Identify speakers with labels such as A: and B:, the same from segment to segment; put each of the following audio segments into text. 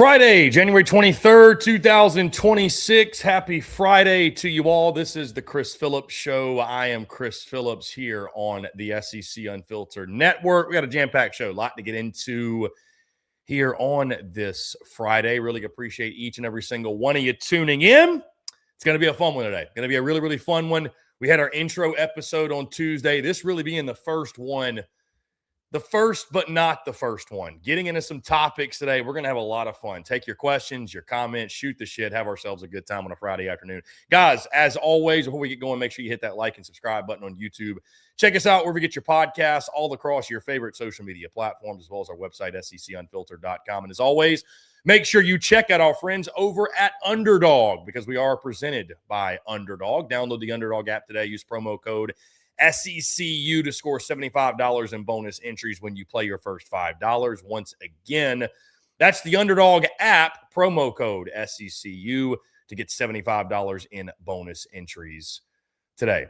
A: Friday, January 23rd, 2026. Happy Friday to you all. This is the Chris Phillips Show. I am Chris Phillips here on the SEC Unfiltered Network. We got a jam-packed show, a lot to get into here on this Friday. Really appreciate each and every single one of you tuning in. It's going to be a fun one today. Going to be a really, really fun one. We had our intro episode on Tuesday. This really being the first one. The first, but not the first one. Getting into some topics today. We're going to have a lot of fun. Take your questions, your comments, shoot the shit, have ourselves a good time on a Friday afternoon. Guys, as always, before we get going, make sure you hit that like and subscribe button on YouTube. Check us out wherever you get your podcasts, all across your favorite social media platforms, as well as our website, SECUnfiltered.com. And as always, make sure you check out our friends over at UNDERDOG, because we are presented by UNDERDOG. Download the UNDERDOG app today. Use promo code SECU to score $75 in bonus entries when you play your first $5. Once again, that's the UNDERDOG app, promo code SECU to get $75 in bonus entries today.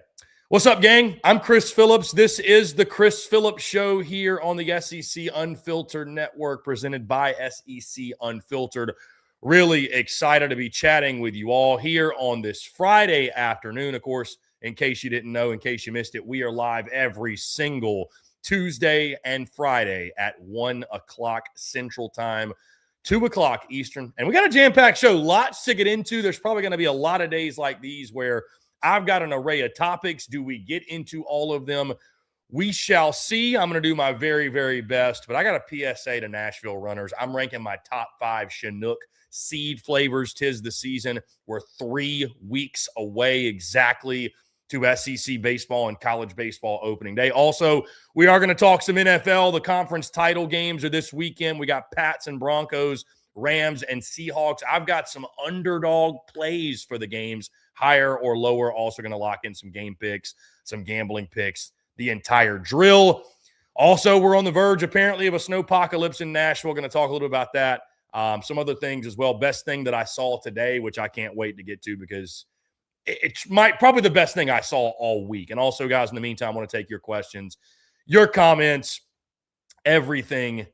A: What's up, gang? I'm Chris Phillips. This is the Chris Phillips Show here on the SEC Unfiltered Network, presented by SEC Unfiltered. Really excited to be chatting with you all here on this Friday afternoon. Of course, in case you didn't know, in case you missed it, we are live every single Tuesday and Friday at 1 o'clock Central Time, 2 o'clock Eastern. And we got a jam-packed show, lots to get into. There's probably going to be a lot of days like these where I've got an array of topics. Do we get into all of them? We shall see. I'm going to do my very, very best. But I got a PSA to Nashville runners. I'm ranking my top 5 Chinook Seed flavors. 'Tis the season. We're 3 weeks away exactly to SEC baseball and college baseball opening day. Also, we are going to talk some NFL. The conference title games are this weekend. We got Pats and Broncos, Rams and Seahawks. I've got some underdog plays for the games, higher or lower. Also going to lock in some game picks, some gambling picks, the entire drill. Also, we're on the verge, apparently, of a snowpocalypse in Nashville. We're going to talk a little bit about that. Some other things as well. Best thing that I saw today, which I can't wait to get to because it's probably the best thing I saw all week. And also, guys, in the meantime, I want to take your questions, your comments, everything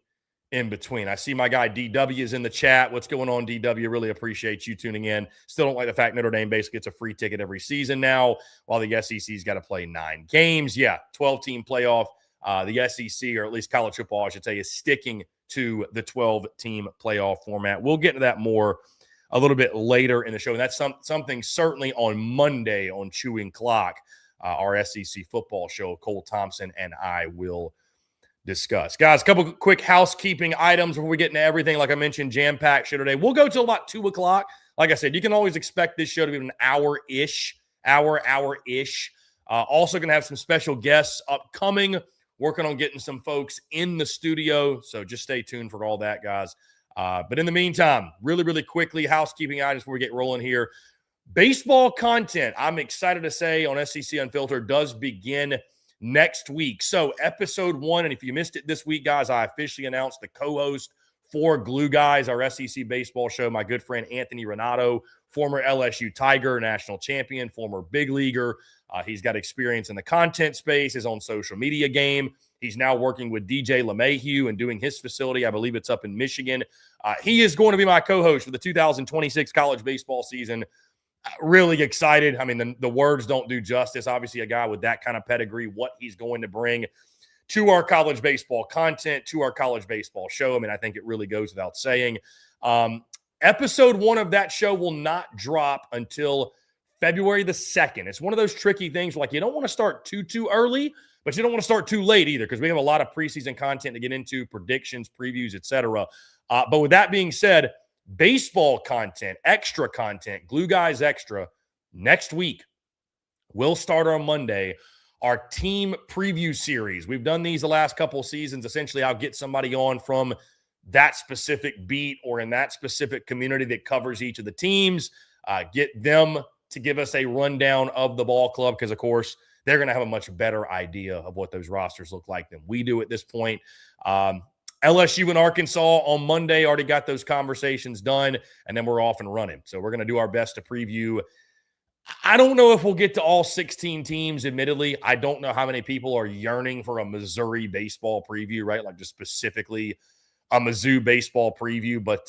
A: in between. I see my guy DW is in the chat. What's going on, DW? Really appreciate you tuning in. Still don't like the fact Notre Dame basically gets a free ticket every season now, while the SEC's got to play 9 games. Yeah, 12-team playoff. The SEC, or at least college football, I should say, is sticking to the 12-team playoff format. We'll get into that more a little bit later in the show. And that's something certainly on Monday on Chewing Clock, our SEC football show, Cole Thompson and I will discuss. Guys, a couple quick housekeeping items before we get into everything. Like I mentioned, jam-packed show today. We'll go till about 2 o'clock. Like I said, you can always expect this show to be an hour-ish. Also going to have some special guests upcoming, working on getting some folks in the studio. So just stay tuned for all that, guys. But in the meantime, really, really quickly, housekeeping items before we get rolling here. Baseball content, I'm excited to say, on SEC Unfiltered does begin next week. So episode 1, and if you missed it this week, guys, I officially announced the co-host for Glue Guys, our SEC baseball show, my good friend Anthony Renato, former LSU Tiger, national champion, former big leaguer. He's got experience in the content space, his own social media game. He's now working with DJ LeMahieu and doing his facility. I believe it's up in Michigan. He is going to be my co-host for the 2026 college baseball season. Really excited. I mean, the words don't do justice. Obviously, a guy with that kind of pedigree, what he's going to bring to our college baseball content, to our college baseball show. I mean, I think it really goes without saying. Episode 1 of that show will not drop until February the 2nd. It's one of those tricky things, like you don't want to start too early, but you don't want to start too late either, because we have a lot of preseason content to get into, predictions, previews, etc. But with that being said, baseball content, extra content, Glue Guys Extra, next week. We'll start on Monday our team preview series. We've done these the last couple of seasons. Essentially, I'll get somebody on from that specific beat or in that specific community that covers each of the teams, get them to give us a rundown of the ball club, because, of course, they're going to have a much better idea of what those rosters look like than we do at this point. LSU and Arkansas on Monday already got those conversations done, and then we're off and running. So we're going to do our best to preview. I don't know if we'll get to all 16 teams, admittedly. I don't know how many people are yearning for a Missouri baseball preview, right? Like just specifically a Mizzou baseball preview, but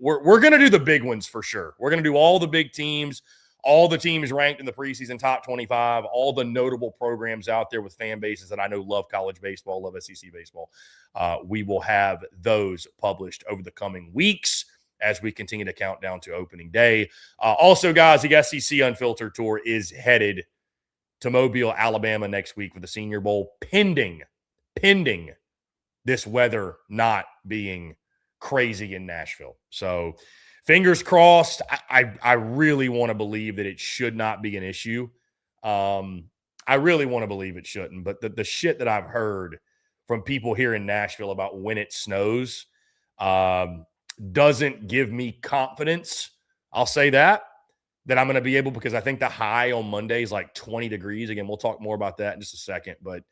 A: we're going to do the big ones for sure. We're going to do all the big teams, all the teams ranked in the preseason top 25, all the notable programs out there with fan bases that I know love college baseball, love SEC baseball. We will have those published over the coming weeks as we continue to count down to opening day. Also, guys, the SEC Unfiltered Tour is headed to Mobile, Alabama next week for the Senior Bowl, pending this weather not being crazy in Nashville. So fingers crossed. I really want to believe that it should not be an issue. I really want to believe it shouldn't, but the shit that I've heard from people here in Nashville about when it snows doesn't give me confidence. I'll say that I'm going to be able, because I think the high on Monday is like 20 degrees. Again, we'll talk more about that in just a second, but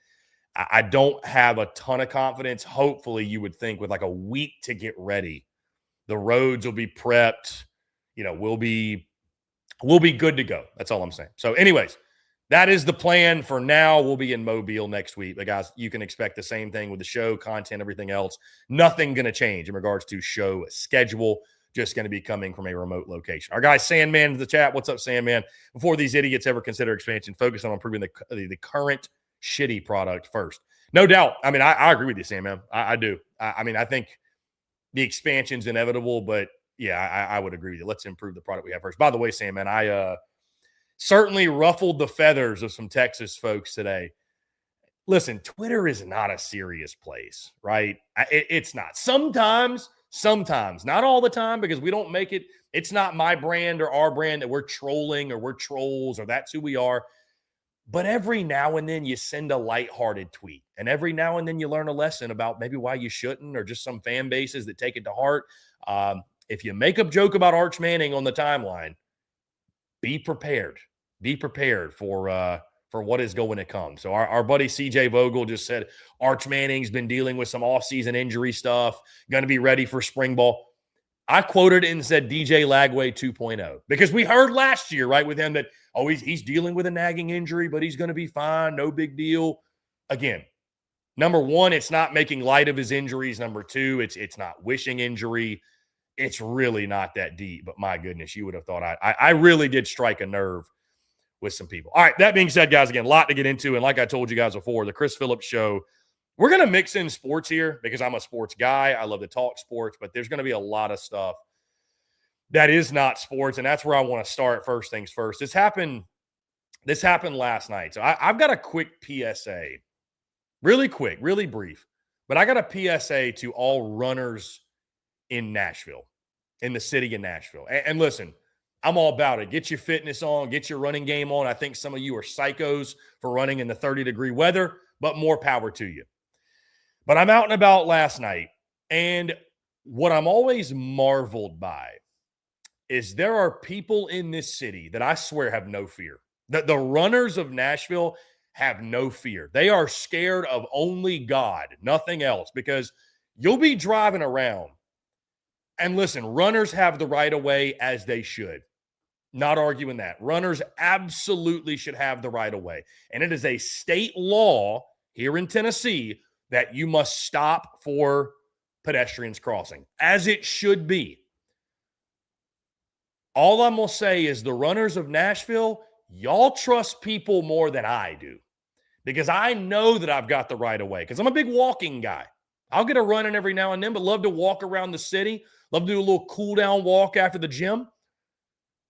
A: I don't have a ton of confidence. Hopefully, you would think with like a week to get ready, the roads will be prepped. You know, we'll be good to go. That's all I'm saying. So anyways, that is the plan for now. We'll be in Mobile next week. But guys, you can expect the same thing with the show, content, everything else. Nothing going to change in regards to show schedule. Just going to be coming from a remote location. Our guy Sandman in the chat. What's up, Sandman? Before these idiots ever consider expansion, focus on improving the current shitty product first. No doubt. I mean, I agree with you, Sandman. I do. I mean, I think the expansion's inevitable, but yeah, I would agree with you. Let's improve the product we have first. By the way, Sandman, I certainly ruffled the feathers of some Texas folks today. Listen, Twitter is not a serious place, right? It's not. Sometimes, not all the time, because we don't make it. It's not my brand or our brand that we're trolling or we're trolls or that's who we are. But every now and then you send a lighthearted tweet, and every now and then you learn a lesson about maybe why you shouldn't, or just some fan bases that take it to heart. If you make a joke about Arch Manning on the timeline, be prepared. Be prepared for what is going to come. So our buddy CJ Vogel just said Arch Manning's been dealing with some offseason injury stuff, going to be ready for spring ball. I quoted it and said DJ Lagway 2.0, because we heard last year, right, with him that, oh, he's dealing with a nagging injury, but he's going to be fine. No big deal. Again, number one, it's not making light of his injuries. Number two, it's not wishing injury. It's really not that deep. But my goodness, you would have thought I really did strike a nerve with some people. All right, that being said, guys, again, a lot to get into. And like I told you guys before, the Chris Phillips Show, we're going to mix in sports here because I'm a sports guy. I love to talk sports, but there's going to be a lot of stuff that is not sports, and that's where I want to start. First things first. This happened last night. So I've got a quick PSA, really quick, really brief, but I got a PSA to all runners in Nashville, in the city of Nashville. And listen, I'm all about it. Get your fitness on, get your running game on. I think some of you are psychos for running in the 30-degree weather, but more power to you. But I'm out and about last night, and what I'm always marveled by is there are people in this city that I swear have no fear. The runners of Nashville have no fear. They are scared of only God, nothing else, because you'll be driving around. And listen, runners have the right of way, as they should. Not arguing that. Runners absolutely should have the right of way. And it is a state law here in Tennessee that you must stop for pedestrians crossing, as it should be. All I'm going to say is the runners of Nashville, y'all trust people more than I do, because I know that I've got the right of way, because I'm a big walking guy. I'll get a run in every now and then, but love to walk around the city. Love to do a little cool down walk after the gym.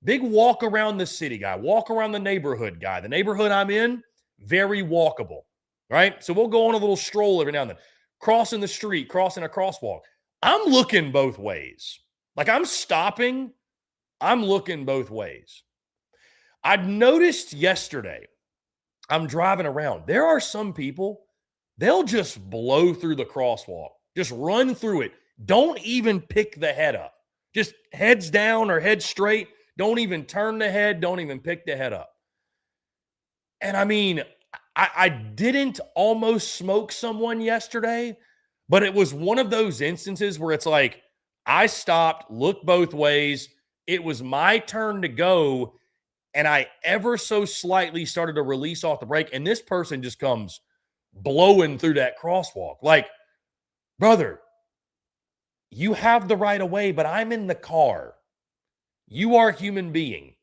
A: Big walk around the city guy, walk around the neighborhood guy. The neighborhood I'm in, very walkable, right? So we'll go on a little stroll every now and then. Crossing the street, crossing a crosswalk. I'm looking both ways. Like I'm stopping, I'm looking both ways. I've noticed yesterday, I'm driving around. There are some people, they'll just blow through the crosswalk, just run through it. Don't even pick the head up. Just heads down or head straight. Don't even turn the head. Don't even pick the head up. And I mean, I didn't almost smoke someone yesterday, but it was one of those instances where it's like, I stopped, looked both ways. It was my turn to go, and I ever so slightly started to release off the brake, and this person just comes blowing through that crosswalk. Like, brother, you have the right of way, but I'm in the car. You are a human being.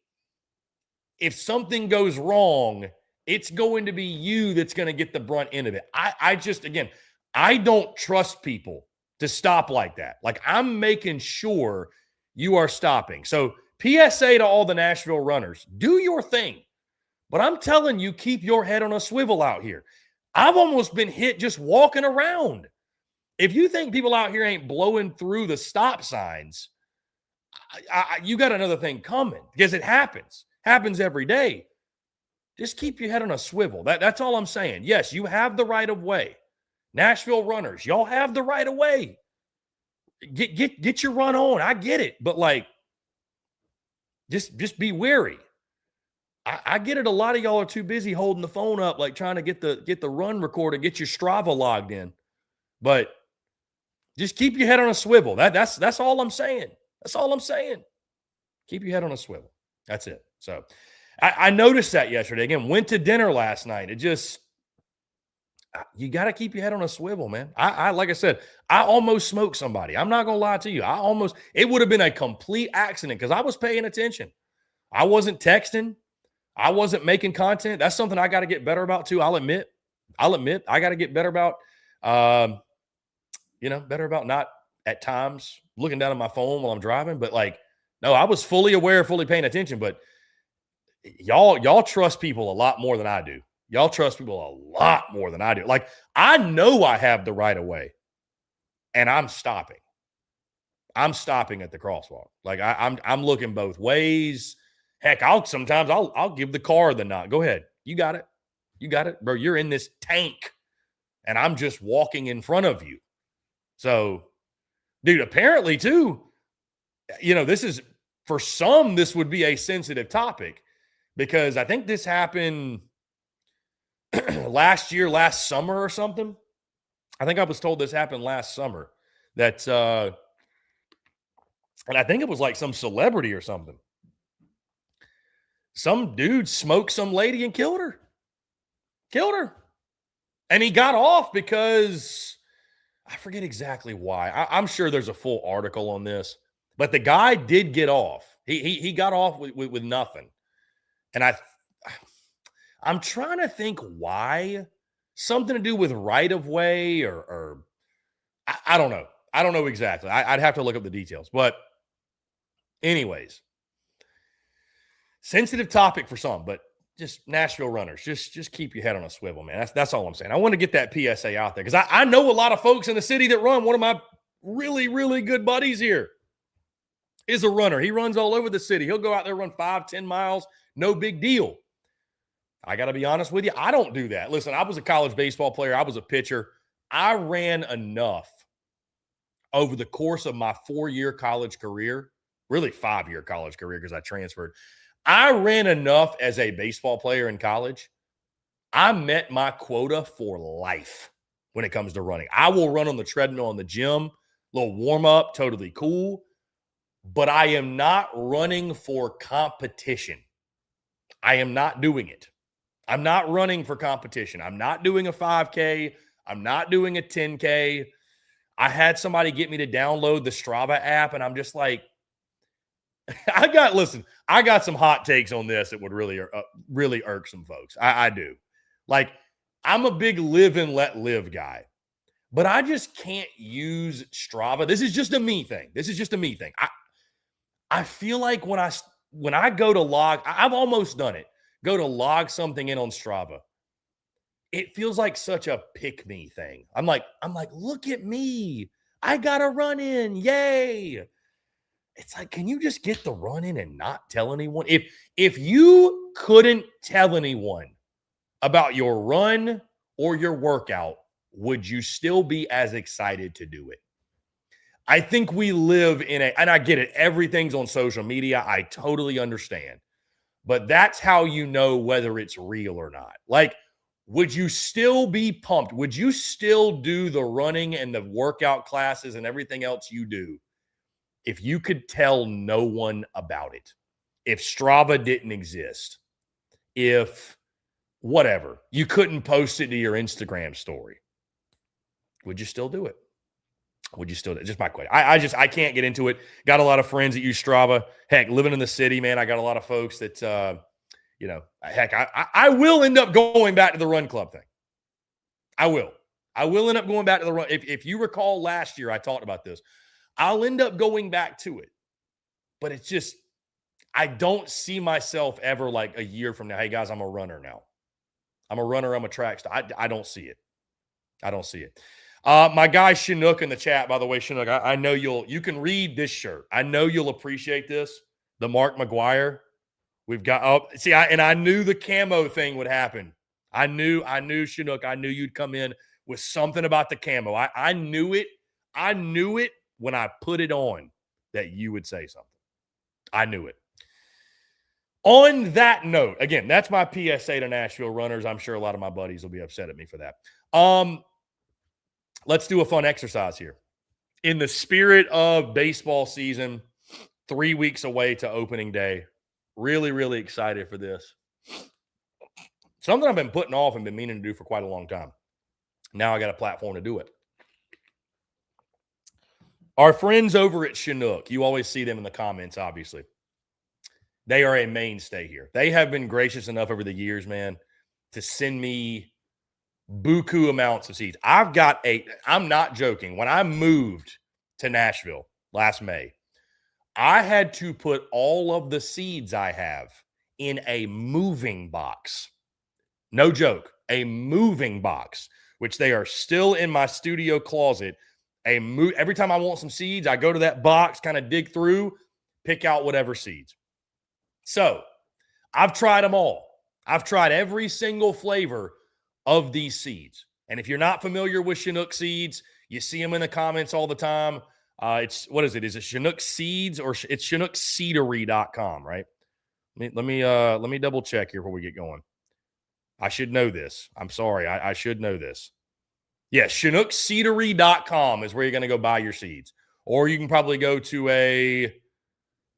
A: If something goes wrong, it's going to be you that's going to get the brunt end of it. I just, again, I don't trust people to stop like that. Like, I'm making sure you are stopping. So, PSA to all the Nashville runners, do your thing. But I'm telling you, keep your head on a swivel out here. I've almost been hit just walking around. If you think people out here ain't blowing through the stop signs, you got another thing coming, because it happens every day. Just keep your head on a swivel. That's all I'm saying. Yes, you have the right of way. Nashville runners, y'all have the right of way. Get your run on. I get it, but like, just be wary. I get it. A lot of y'all are too busy holding the phone up, like trying to get the run recorded, get your Strava logged in. But just keep your head on a swivel. That's all I'm saying. That's all I'm saying. Keep your head on a swivel. That's it. So I noticed that yesterday. Again, went to dinner last night. It just, you got to keep your head on a swivel, man. I like I said, I almost smoked somebody. I'm not going to lie to you. It would have been a complete accident because I was paying attention. I wasn't texting. I wasn't making content. That's something I got to get better about too. I'll admit I got to get better about, better about not at times looking down at my phone while I'm driving. But like, no, I was fully aware, fully paying attention. But y'all trust people a lot more than I do. Y'all trust people a lot more than I do. Like, I know I have the right of way, and I'm stopping. I'm stopping at the crosswalk. Like, I'm looking both ways. Heck, I'll give the car the nod. Go ahead. You got it. You got it, bro. You're in this tank, and I'm just walking in front of you. So, dude, apparently too, this is, for some, this would be a sensitive topic, because I think this happened last summer or something. I think I was told this happened last summer, that, and I think it was like some celebrity or something. Some dude smoked some lady and killed her. And he got off because I forget exactly why. I'm sure there's a full article on this, but the guy did get off. He got off with nothing. And I'm trying to think why. Something to do with right of way, or I don't know. I don't know exactly. I'd have to look up the details. But anyways, sensitive topic for some, but just Nashville runners, just keep your head on a swivel, man. That's all I'm saying. I want to get that PSA out there, because I know a lot of folks in the city that run. One of my really, really good buddies here is a runner. He runs all over the city. He'll go out there, run 5-10 miles. No big deal. I got to be honest with you. I don't do that. Listen, I was a college baseball player. I was a pitcher. I ran enough over the course of my 4-year college career, really 5-year college career, because I transferred. I ran enough as a baseball player in college. I met my quota for life when it comes to running. I will run on the treadmill in the gym, little warm up, totally cool. But I am not running for competition. I am not doing it. I'm not running for competition. I'm not doing a 5K. I'm not doing a 10K. I had somebody get me to download the Strava app, and I'm just like, I got some hot takes on this that would really irk some folks. I do. Like, I'm a big live and let live guy, but I just can't use Strava. This is just a me thing. I feel like when I go to log, I've almost done it. Go to log something in on Strava. It feels like such a pick me thing. I'm like, look at me. I got a run in. Yay. It's like, can you just get the run in and not tell anyone? If you couldn't tell anyone about your run or your workout, would you still be as excited to do it? I think we live and I get it, everything's on social media. I totally understand. But that's how you know whether it's real or not. Like, would you still be pumped? Would you still do the running and the workout classes and everything else you do if you could tell no one about it? If Strava didn't exist, if whatever, you couldn't post it to your Instagram story, would you still do it? Would you still do it? Just my question. I can't get into it. Got a lot of friends that use Strava. Heck, living in the city, man, I got a lot of folks that, heck, I will end up going back to the run club thing. I will end up going back to the run. If you recall last year, I talked about this. I'll end up going back to it. But it's just, I don't see myself ever like a year from now, hey, guys, I'm a runner now. I'm a runner. I'm a track star. I don't see it. I don't see it. My guy Chinook in the chat, by the way, Chinook, I know you can read this shirt. I know you'll appreciate this. The Mark McGuire. We've got, I knew the camo thing would happen. I knew Chinook. I knew you'd come in with something about the camo. I knew it. I knew it when I put it on that you would say something. I knew it. On that note, again, that's my PSA to Nashville runners. I'm sure a lot of my buddies will be upset at me for that. Let's do a fun exercise here. In the spirit of baseball season, 3 weeks away to opening day. Really, really excited for this. Something I've been putting off and been meaning to do for quite a long time. Now I got a platform to do it. Our friends over at Chinook, you always see them in the comments, obviously. They are a mainstay here. They have been gracious enough over the years, man, to send me buku amounts of seeds. I'm not joking. When I moved to Nashville last May, I had to put all of the seeds I have in a moving box. No joke, a moving box, which they are still in my studio closet. Every time I want some seeds, I go to that box, kind of dig through, pick out whatever seeds. So I've tried them all. I've tried every single flavor of these seeds. And if you're not familiar with Chinook Seeds, you see them in the comments all the time. What is it? Is it Chinook Seeds or it's ChinookSeedery.com, right? Let me double check here before we get going. I should know this. I'm sorry. I should know this. Yes, ChinookSeedery.com is where you're going to go buy your seeds. Or you can probably go to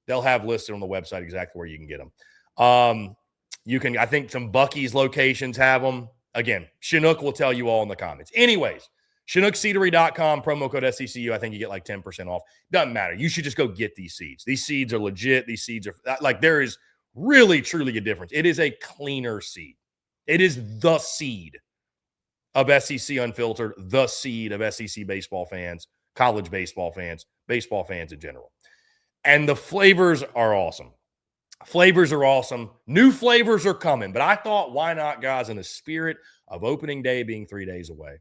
A: they'll have listed on the website exactly where you can get them. I think some Buc-ee's locations have them. Again, Chinook will tell you all in the comments. Anyways, ChinookSeedery.com, promo code SECU. I think you get like 10% off. Doesn't matter. You should just go get these seeds. These seeds are legit. These seeds are like, there is really, truly a difference. It is a cleaner seed. It is the seed of SEC Unfiltered, the seed of SEC baseball fans, college baseball fans in general. And the flavors are awesome. Flavors are awesome. New flavors are coming. But I thought, why not, guys, in the spirit of opening day being 3 days away,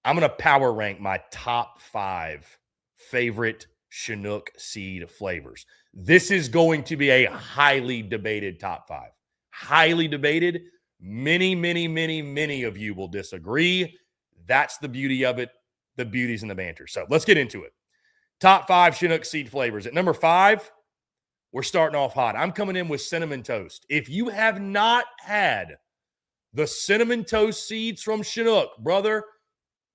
A: I'm going to power rank my top 5 favorite Chinook Seed flavors. This is going to be a highly debated top 5. Highly debated. Many, many, many, many of you will disagree. That's the beauty of it. The beauty's in the banter. So let's get into it. Top 5 Chinook Seed flavors. At number 5, we're starting off hot. I'm coming in with cinnamon toast. If you have not had the cinnamon toast seeds from Chinook, brother,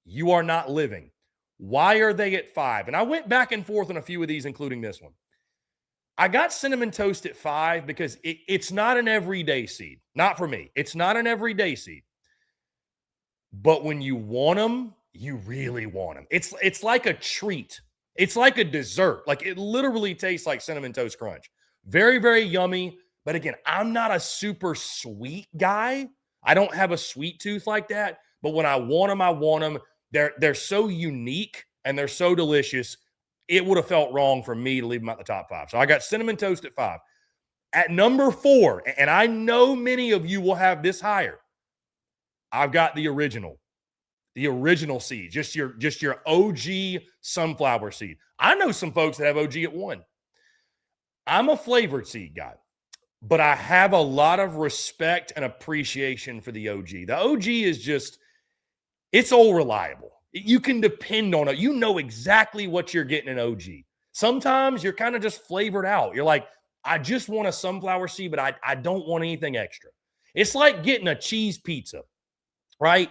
A: you are not living. Why are they at 5? And I went back and forth on a few of these, including this one. I got cinnamon toast at 5 because it's not an everyday seed. Not for me. It's not an everyday seed. But when you want them, you really want them. It's like a treat. It's like a dessert. Like, it literally tastes like Cinnamon Toast Crunch. Very, very yummy. But again, I'm not a super sweet guy. I don't have a sweet tooth like that. But when I want them, I want them. They're so unique and they're so delicious. It would have felt wrong for me to leave them at the top 5. So I got Cinnamon Toast at 5. At number 4, and I know many of you will have this higher, I've got the original seed, just your OG sunflower seed. I know some folks that have OG at 1. I'm a flavored seed guy, but I have a lot of respect and appreciation for the OG. The OG is just, it's all reliable. You can depend on it. You know exactly what you're getting in OG. Sometimes you're kind of just flavored out. You're like, I just want a sunflower seed, but I don't want anything extra. It's like getting a cheese pizza, right?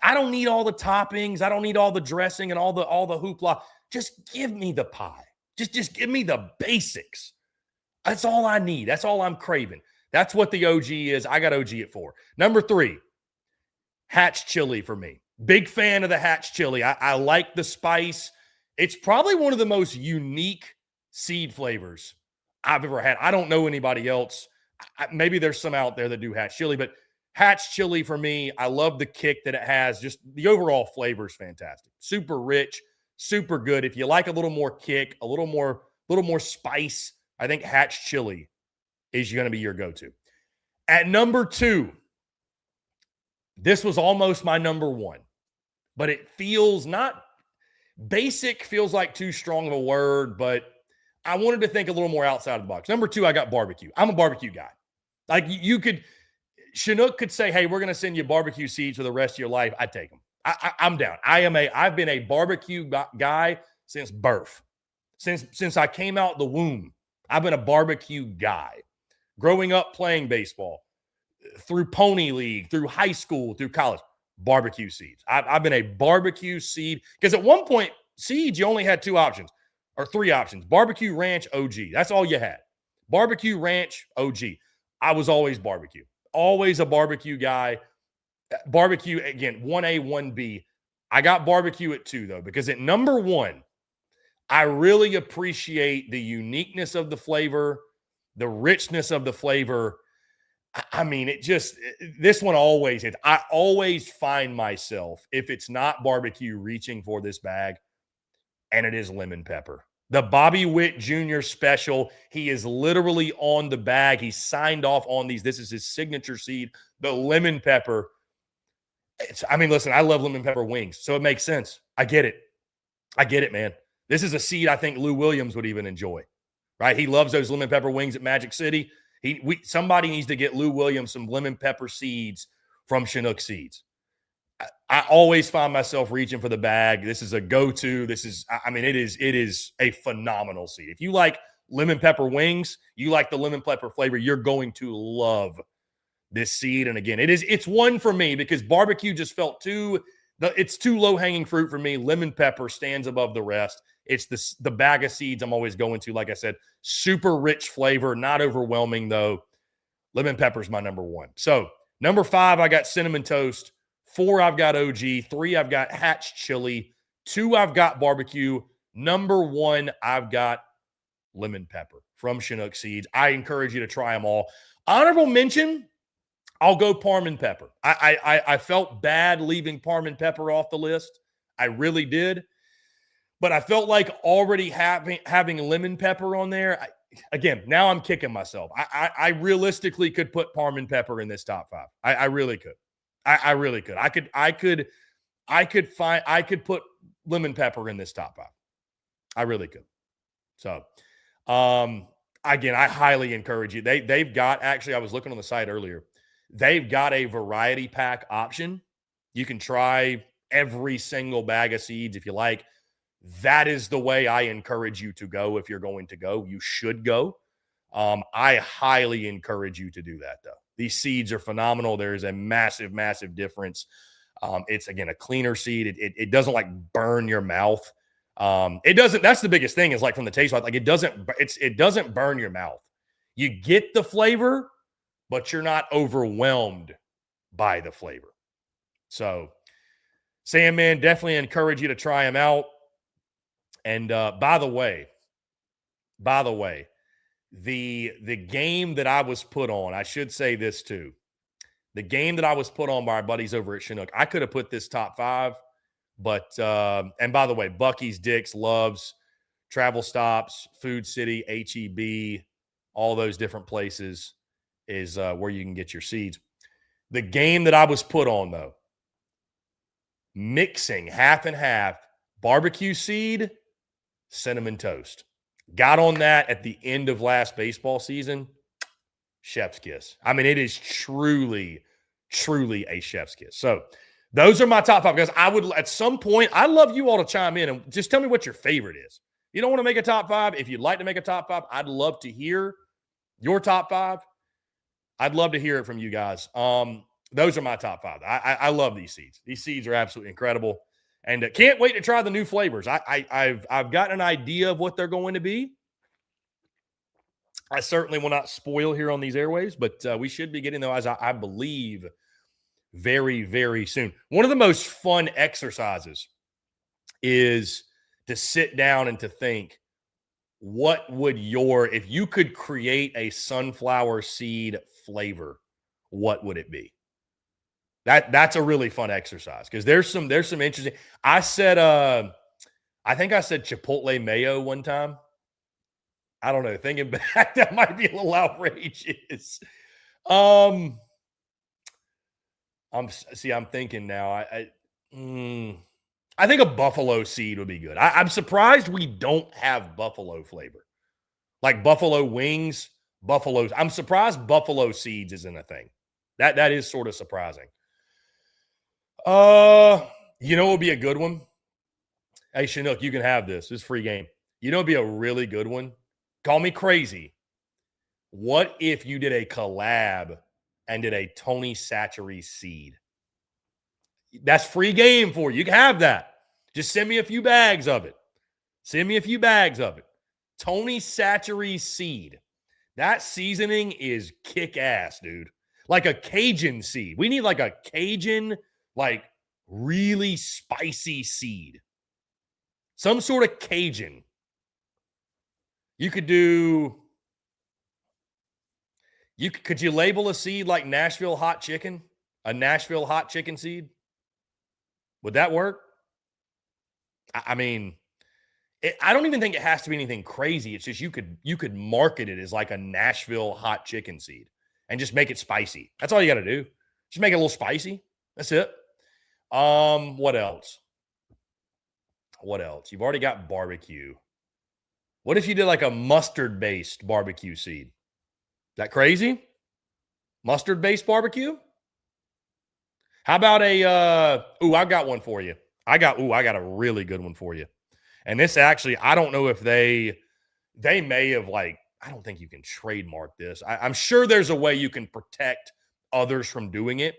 A: I don't need all the toppings. I don't need all the dressing and all the hoopla. Just give me the pie. Just give me the basics. That's all I need. That's all I'm craving. That's what the OG is. I got OG at 4. Number 3, Hatch chili for me. Big fan of the Hatch chili. I like the spice. It's probably one of the most unique seed flavors I've ever had. I don't know anybody else. Maybe there's some out there that do Hatch chili, but Hatch chili for me, I love the kick that it has. Just the overall flavor is fantastic. Super rich, super good. If you like a little more kick, a little more spice, I think Hatch chili is going to be your go-to. At number 2, this was almost my number 1, but it feels not basic, feels like too strong of a word, but I wanted to think a little more outside of the box. Number 2, I got barbecue. I'm a barbecue guy. Like Chinook could say, hey, we're going to send you barbecue seeds for the rest of your life. I'd take them. I'm down. I've been a barbecue guy since birth. Since I came out the womb, I've been a barbecue guy. Growing up playing baseball, through Pony League, through high school, through college, barbecue seeds. I've been a barbecue seed because at one point, seeds, you only had 2 options or 3 options. Barbecue, ranch, OG. That's all you had. Barbecue, ranch, OG. I was always barbecue. Always a barbecue guy. Barbecue, again, 1A, 1B. I got barbecue at 2, though, because at number 1, I really appreciate the uniqueness of the flavor, the richness of the flavor. I mean, this one always hits. I always find myself, if it's not barbecue, reaching for this bag, and it is lemon pepper. The Bobby Witt Jr. special, he is literally on the bag. He signed off on these. This is his signature seed, the lemon pepper. Listen, I love lemon pepper wings, so it makes sense. I get it, man. This is a seed I think Lou Williams would even enjoy, right? He loves those lemon pepper wings at Magic City. Somebody needs to get Lou Williams some lemon pepper seeds from Chinook Seeds. I always find myself reaching for the bag. This is a go-to. It is a phenomenal seed. If you like lemon pepper wings, you like the lemon pepper flavor, you're going to love this seed. And again, it's one for me because barbecue just felt too low-hanging fruit for me. Lemon pepper stands above the rest. It's the bag of seeds I'm always going to. Like I said, super rich flavor, not overwhelming though. Lemon pepper is my number 1. So number 5, I got cinnamon toast. 4, I've got OG. 3, I've got Hatch chili. 2, I've got barbecue. Number 1, I've got lemon pepper from Chinook Seeds. I encourage you to try them all. Honorable mention, I'll go Parm and pepper. I felt bad leaving Parm and pepper off the list. I really did. But I felt like already having lemon pepper on there, again, now I'm kicking myself. I realistically could put Parm and pepper in this top 5. I really could. I really could. I could put lemon pepper in this top 5. I really could. So, again, I highly encourage you. They've got, actually, I was looking on the site earlier. They've got a variety pack option. You can try every single bag of seeds if you like. That is the way I encourage you to go. If you're going to go, you should go. I highly encourage you to do that, though. These seeds are phenomenal. There is a massive, massive difference. It's, again, a cleaner seed. It doesn't, like, burn your mouth. It doesn't. That's the biggest thing is, like, from the taste, like, it doesn't burn your mouth. You get the flavor, but you're not overwhelmed by the flavor. So, Sandman, definitely encourage you to try them out. And by the way, the game that I was put on, I should say this too. The game that I was put on by our buddies over at Chinook, I could have put this top 5, but and by the way, Bucky's, Dick's, Loves, Travel Stops, Food City, HEB, all those different places is where you can get your seeds. The game that I was put on, though, mixing half and half, barbecue seed, cinnamon toast. Got on that at the end of last baseball season. Chef's kiss. I mean, it is truly, truly a chef's kiss. So those are my top 5, guys. I would, at some point, I'd love you all to chime in and just tell me what your favorite is. You don't want to make a top 5. If you'd like to make a top 5, I'd love to hear your top 5. I'd love to hear it from you guys. Those are my top 5. I love these seeds. These seeds are absolutely incredible. And can't wait to try the new flavors. I've got an idea of what they're going to be. I certainly will not spoil here on these airways, but we should be getting those, I believe, very, very soon. One of the most fun exercises is to sit down and to think, what would if you could create a sunflower seed flavor, what would it be? That's a really fun exercise because there's some interesting. I think I said Chipotle mayo one time. I don't know. Thinking back, that might be a little outrageous. I'm thinking now. I think a buffalo seed would be good. I'm surprised we don't have buffalo flavor, like buffalo wings, buffaloes. I'm surprised buffalo seeds isn't a thing. That is sort of surprising. You know, it would be a good one. Hey, Chinook, you can have this. This is free game. You know, it'd be a really good one. Call me crazy. What if you did a collab and did a Tony Chachere seed? That's free game for you. You can have that. Just send me a few bags of it. Tony Chachere seed. That seasoning is kick-ass, dude. Like a Cajun seed. We need like a Cajun, like really spicy seed. Some sort of Cajun. You could do, could you label a seed like Nashville hot chicken? A Nashville hot chicken seed? Would that work? I mean, I don't even think it has to be anything crazy. It's just you could market it as like a Nashville hot chicken seed and just make it spicy. That's all you got to do. Just make it a little spicy. That's it. What else? You've already got barbecue. What if you did like a mustard-based barbecue seed? Is that crazy? Mustard-based barbecue? How about I've got one for you. I got a really good one for you. And this actually, I don't know if they may have I don't think you can trademark this. I'm sure there's a way you can protect others from doing it.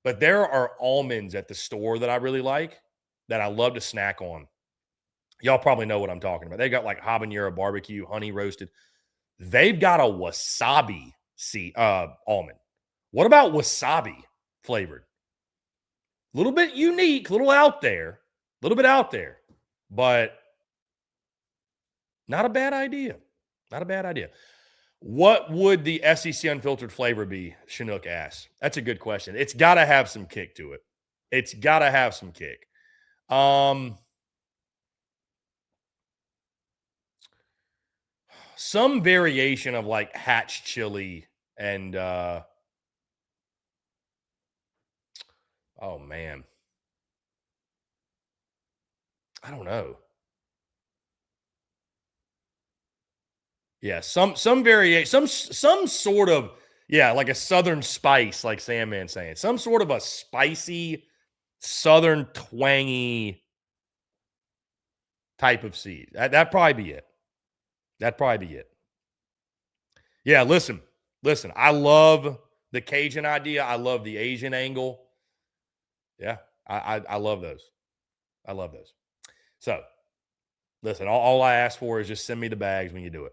A: But there are almonds at the store that I really like that I love to snack on. Y'all probably know what I'm talking about. They got like habanero barbecue, honey roasted. They've got a wasabi almond. What about wasabi flavored? A little bit unique, a little bit out there, but not a bad idea. What would the SEC unfiltered flavor be? Chinook asks. That's a good question. It's got to have some kick to it. Some variation of like hatch chili and oh man, I don't know. Yeah, some variation, some sort of, like a southern spice, like Sandman saying, some sort of a spicy, southern twangy type of seed. That'd probably be it. Yeah, listen. I love the Cajun idea. I love the Asian angle. Yeah, I love those. So, listen, all I ask for is just send me the bags when you do it.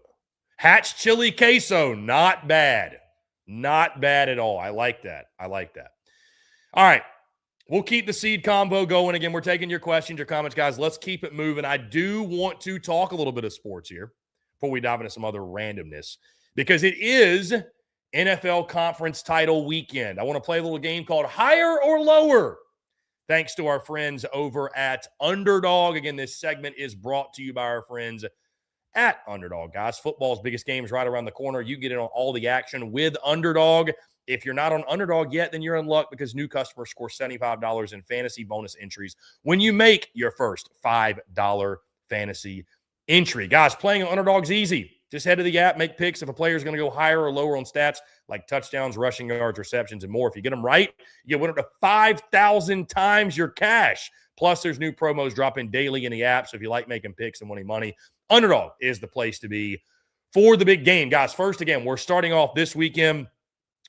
A: Hatch chili queso, not bad. Not bad at all. I like that. All right. We'll keep the seed convo going. Again, we're taking your questions, your comments, guys. Let's keep it moving. I do want to talk a little bit of sports here before we dive into some other randomness because it is NFL conference title weekend. I want to play a little game called Higher or Lower. Thanks to our friends over at Underdog. Again, this segment is brought to you by our friends at Underdog, guys. Football's biggest game is right around the corner. You get in on all the action with Underdog. If you're not on Underdog yet, then you're in luck because new customers score $75 in fantasy bonus entries when you make your first $5 fantasy entry. Guys, playing on Underdog's easy. Just head to the app, make picks if a player is going to go higher or lower on stats like touchdowns, rushing yards, receptions, and more. If you get them right, you win up to 5,000 times your cash. Plus, there's new promos dropping daily in the app, so if you like making picks and winning money, Underdog is the place to be for the big game. Guys, first, again, we're starting off this weekend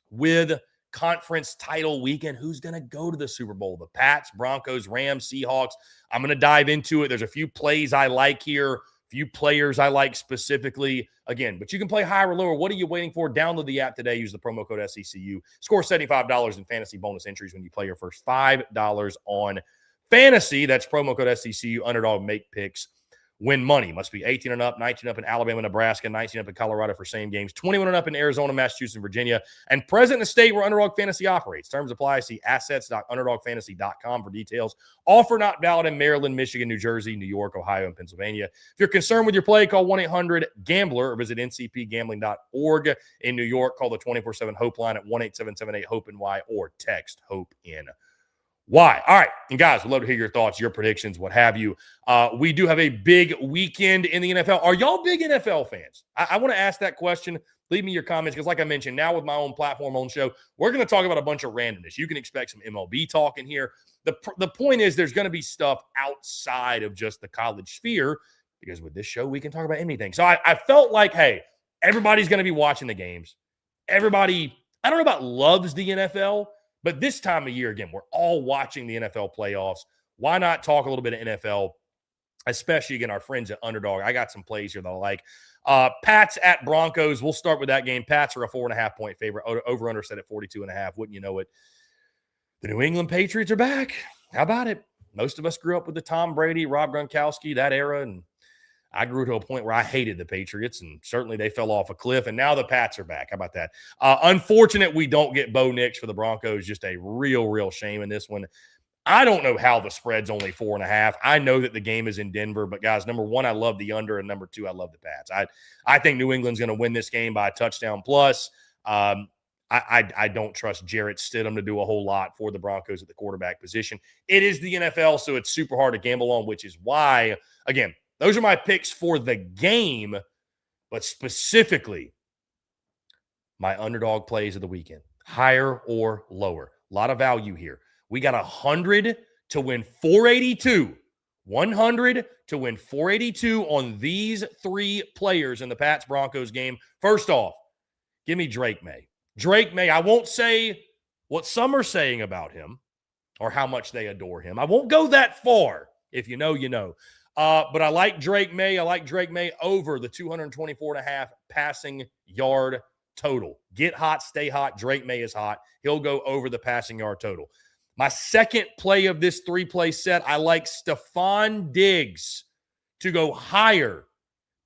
A: with conference title weekend. Who's going to go to the Super Bowl? The Pats, Broncos, Rams, Seahawks. I'm going to dive into it. There's a few plays I like here few players I like specifically. Again, but you can play higher or lower. What are you waiting for? Download the app today. Use the promo code SECU. Score $75 in fantasy bonus entries when you play your first $5 on fantasy. That's promo code SECU. Underdog, make picks, win money. Must be 18 and up, 19 up in Alabama, Nebraska, 19 up in Colorado for same games, 21 and up in Arizona, Massachusetts, and Virginia, and present in the state where Underdog Fantasy operates. Terms apply. See assets.underdogfantasy.com for details. Offer not valid in Maryland, Michigan, New Jersey, New York, Ohio, and Pennsylvania. If you're concerned with your play, call 1-800-GAMBLER or visit ncpgambling.org. In New York, call the 24/7 HOPE line at 1-877-8-HOPE-NY or text HOPE-N. Why? All right. And guys, we'd love to hear your thoughts, your predictions, what have you. We do have a big weekend in the NFL. Are y'all big NFL fans? I want to ask that question. Leave me your comments because, like I mentioned, now with my own platform, own show, we're going to talk about a bunch of randomness. You can expect some MLB talk in here. The point is there's going to be stuff outside of just the college sphere because with this show, we can talk about anything. So I felt like, hey, everybody's going to be watching the games. Everybody, I don't know about loves the NFL, but this time of year, again, we're all watching the NFL playoffs. Why not talk a little bit of NFL, especially, again, our friends at Underdog. I got some plays here that I like. Pats at Broncos. We'll start with that game. Pats are a 4.5-point favorite. Over-under set at 42.5. Wouldn't you know it? The New England Patriots are back. How about it? Most of us grew up with the Tom Brady, Rob Gronkowski, that era, and I grew to a point where I hated the Patriots, and certainly they fell off a cliff, and now the Pats are back. How about that? Unfortunate we don't get Bo Nix for the Broncos. Just a real shame in this one. I don't know how the spread's only 4.5. I know that the game is in Denver, but guys, number one, I love the under, and number two, I love the Pats. I think New England's going to win this game by a touchdown plus. I don't trust Jarrett Stidham to do a whole lot for the Broncos at the quarterback position. It is the NFL, so it's super hard to gamble on, which is why, again, those are my picks for the game, but specifically my underdog plays of the weekend, higher or lower. A lot of value here. We got 100 to win 482. 100 to win 482 on these three players in the Pats-Broncos game. First off, give me Drake May. Drake May, I won't say what some are saying about him or how much they adore him. I won't go that far. If you know, you know. But I like Drake May. I like Drake May over the 224.5 passing yard total. Get hot, stay hot. Drake May is hot. He'll go over the passing yard total. My second play of this three-play set, I like Stephon Diggs to go higher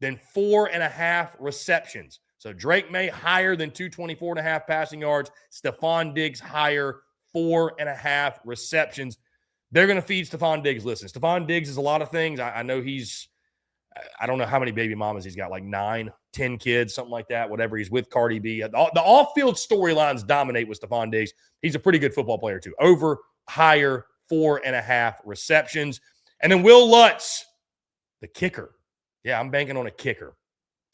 A: than 4.5 receptions. So Drake May higher than 224.5 passing yards. Stephon Diggs higher, 4.5 receptions. They're going to feed Stephon Diggs. Listen, Stephon Diggs is a lot of things. I know I don't know how many baby mamas he's got, like 9, 10 kids, something like that, whatever. He's with Cardi B. The off-field storylines dominate with Stephon Diggs. He's a pretty good football player, too. Over, higher, 4.5 receptions. And then Will Lutz, the kicker. Yeah, I'm banking on a kicker.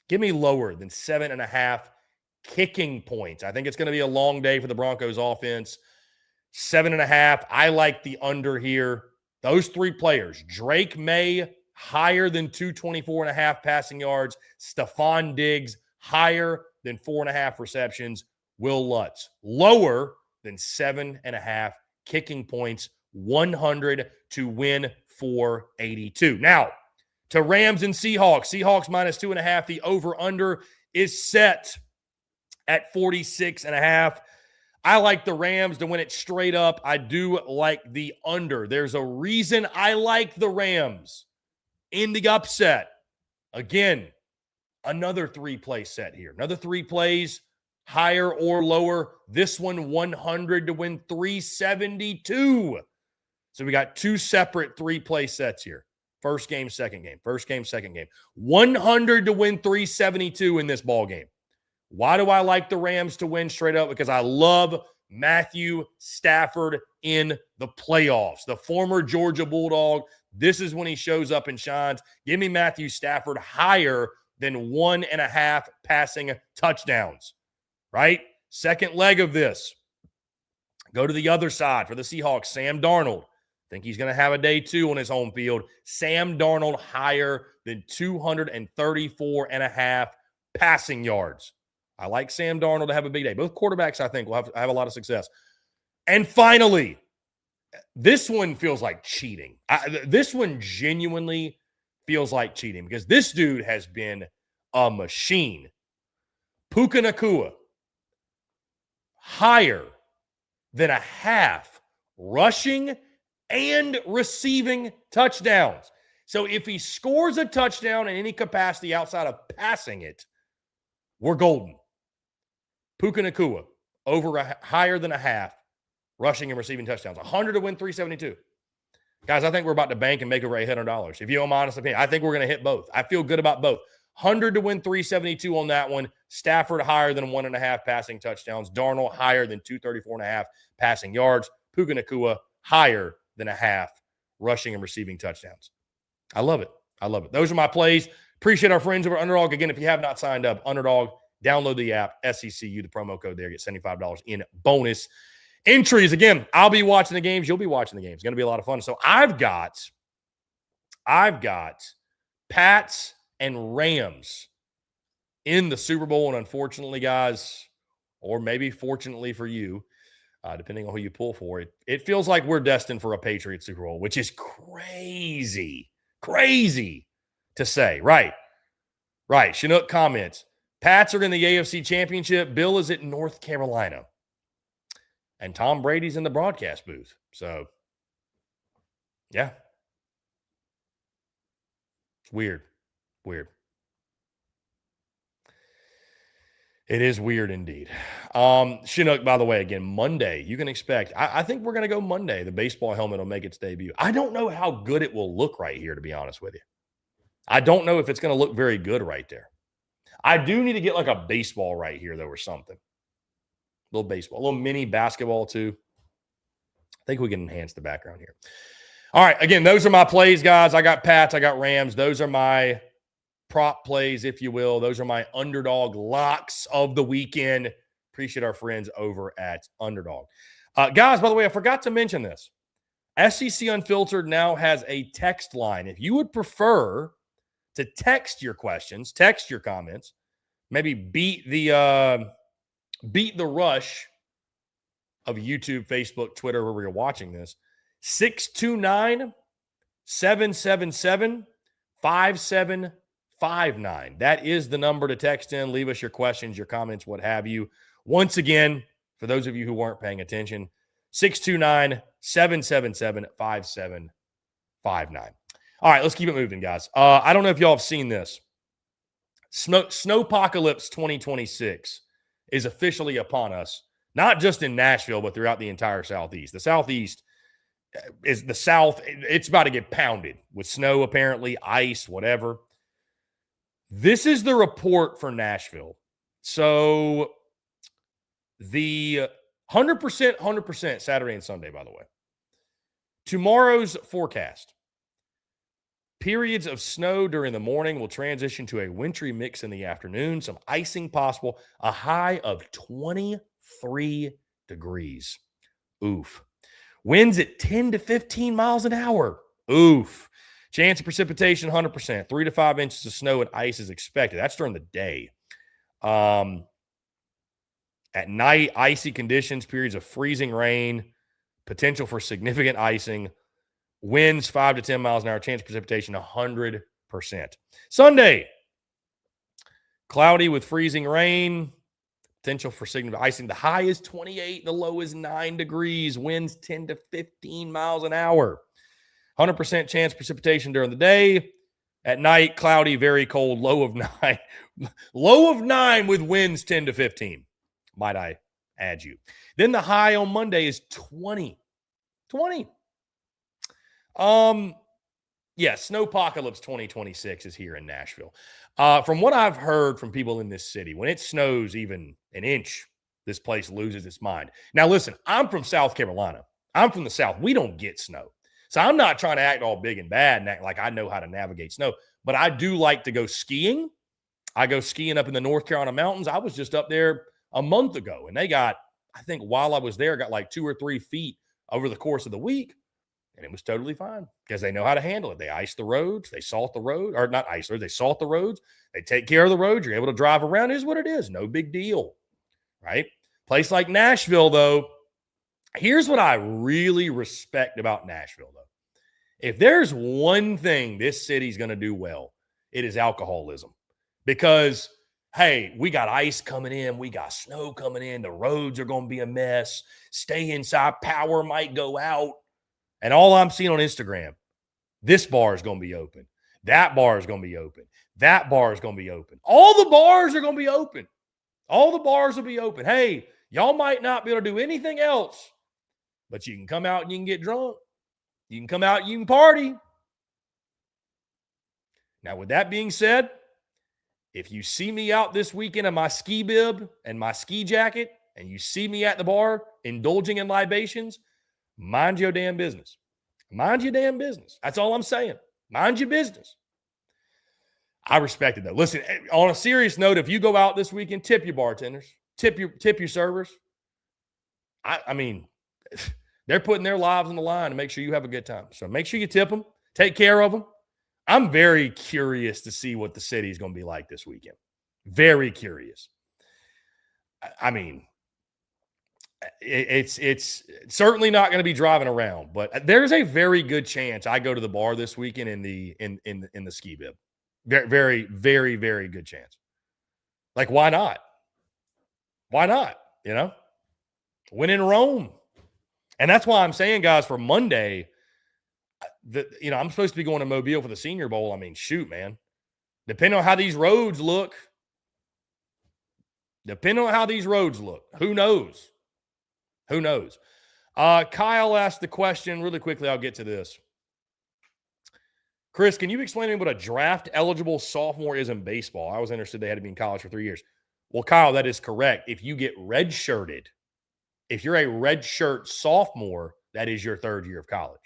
A: Give me lower than 7.5 kicking points. I think it's going to be a long day for the Broncos offense. 7.5. I like the under here. Those three players, Drake May, higher than 224.5 passing yards. Stephon Diggs, higher than 4.5 receptions. Will Lutz, lower than 7.5 kicking points. 100 to win 482. Now, to Rams and Seahawks. Seahawks minus 2.5. The over-under is set at 46.5. I like the Rams to win it straight up. I do like the under. There's a reason I like the Rams in the upset. Again, another three-play set here. Another 3 plays, higher or lower. This one, 100 to win 372. So we got 2 separate 3-play sets here. First game, second game. First game, second game. 100 to win 372 in this ball game. Why do I like the Rams to win straight up? Because I love Matthew Stafford in the playoffs. The former Georgia Bulldog. This is when he shows up and shines. Give me Matthew Stafford higher than 1.5 passing touchdowns, right? Second leg of this. Go to the other side for the Seahawks. Sam Darnold. Think he's going to have a day 2 on his home field. Sam Darnold higher than 234.5 passing yards. I like Sam Darnold to have a big day. Both quarterbacks, I think, will have a lot of success. And finally, this one feels like cheating. This one genuinely feels like cheating because this dude has been a machine. Puka Nacua, higher than a half rushing and receiving touchdowns. So if he scores a touchdown in any capacity outside of passing it, we're golden. Puka Nacua, higher than a half rushing and receiving touchdowns. 100 to win 372. Guys, I think we're about to bank and make over $800. If you want my honest opinion, I think we're going to hit both. I feel good about both. 100 to win 372 on that one. Stafford higher than 1.5 passing touchdowns. Darnold higher than 234.5 passing yards. Puka Nacua higher than a half rushing and receiving touchdowns. I love it. I love it. Those are my plays. Appreciate our friends over Underdog. Again, if you have not signed up, Underdog, download the app, SECU, the promo code there. Get $75 in bonus entries. Again, I'll be watching the games. You'll be watching the games. It's going to be a lot of fun. So I've got Pats and Rams in the Super Bowl. And unfortunately, guys, or maybe fortunately for you, depending on who you pull for, it feels like we're destined for a Patriots Super Bowl, which is crazy to say. Right. Chinook comments. Pats are in the AFC Championship. Bill is at North Carolina. And Tom Brady's in the broadcast booth. So, yeah. It's weird. It is weird indeed. Chinook, by the way, again, Monday, you can expect, I think we're going to go Monday. The baseball helmet will make its debut. I don't know how good it will look right here, to be honest with you. I don't know if it's going to look very good right there. I do need to get like a baseball right here, though, or something. A little baseball, a little mini basketball, too. I think we can enhance the background here. All right, again, those are my plays, guys. I got Pats, I got Rams. Those are my prop plays, if you will. Those are my underdog locks of the weekend. Appreciate our friends over at Underdog. Guys, by the way, I forgot to mention this. SEC Unfiltered now has a text line. If you would prefer to text your questions, text your comments, maybe beat the rush of YouTube, Facebook, Twitter, wherever you're watching this, 629-777-5759. That is the number to text in. Leave us your questions, your comments, what have you. Once again, for those of you who weren't paying attention, 629-777-5759. All right, let's keep it moving, guys. I don't know if y'all have seen this. Snowpocalypse 2026 is officially upon us, not just in Nashville, but throughout the entire Southeast. The Southeast is the South. It's about to get pounded with snow, apparently, ice, whatever. This is the report for Nashville. So the 100% Saturday and Sunday, by the way. Tomorrow's forecast. Periods of snow during the morning will transition to a wintry mix in the afternoon. Some icing possible. A high of 23 degrees. Oof. Winds at 10 to 15 miles an hour. Oof. Chance of precipitation, 100%. 3 to 5 inches of snow and ice is expected. That's during the day. At night, icy conditions, periods of freezing rain, potential for significant icing. Winds 5 to 10 miles an hour. Chance of precipitation 100%. Sunday, cloudy with freezing rain. Potential for significant icing. The high is 28. The low is 9 degrees. Winds 10 to 15 miles an hour. 100% chance of precipitation during the day. At night, cloudy, very cold. Low of 9. Low of 9 with winds 10 to 15. Might I add you. Then the high on Monday is 20. 20. Yeah, Snowpocalypse 2026 is here in Nashville. From what I've heard from people in this city, when it snows even an inch, this place loses its mind. Now, listen, I'm from South Carolina. I'm from the South. We don't get snow. So I'm not trying to act all big and bad and act like I know how to navigate snow, but I do like to go skiing. I go skiing up in the North Carolina mountains. I was just up there a month ago, and they got, I think while I was there, got like 2 or 3 feet over the course of the week. And it was totally fine because they know how to handle it. They ice the roads. They salt the road, or not ice roads. They salt the roads. They take care of the roads. You're able to drive around. It is what it is. No big deal, right? Place like Nashville, though, here's what I really respect about Nashville, though, If there's one thing this city's going to do well, it is alcoholism. Because, hey, we got ice coming in. We got snow coming in. The roads are going to be a mess. Stay inside. Power might go out. And all I'm seeing on Instagram, this bar is going to be open. That bar is going to be open. That bar is going to be open. All the bars are going to be open. All the bars will be open. Hey, y'all might not be able to do anything else, but you can come out and you can get drunk. You can come out and you can party. Now, with that being said, if you see me out this weekend in my ski bib and my ski jacket, and you see me at the bar indulging in libations, mind your damn business. Mind your damn business. That's all I'm saying. Mind your business. I respect it, though. Listen, on a serious note, if you go out this weekend, tip your bartenders, tip your servers. I mean, they're putting their lives on the line to make sure you have a good time. So make sure you tip them, take care of them. I'm very curious to see what the city is going to be like this weekend. Very curious. I mean, it's certainly not going to be driving around, but there's a very good chance I go to the bar this weekend in the ski bib. Very, very, very, very good chance. Like, why not? Why not? You know, when in Rome. And that's why I'm saying, guys, for Monday, I'm supposed to be going to Mobile for the Senior Bowl. I mean, shoot, man. Depending on how these roads look, who knows? Who knows? Kyle asked the question really quickly. I'll get to this. Chris, can you explain to me what a draft-eligible sophomore is in baseball? I was interested they had to be in college for 3 years. Well, Kyle, that is correct. If you get redshirted, if you're a redshirt sophomore, that is your third year of college.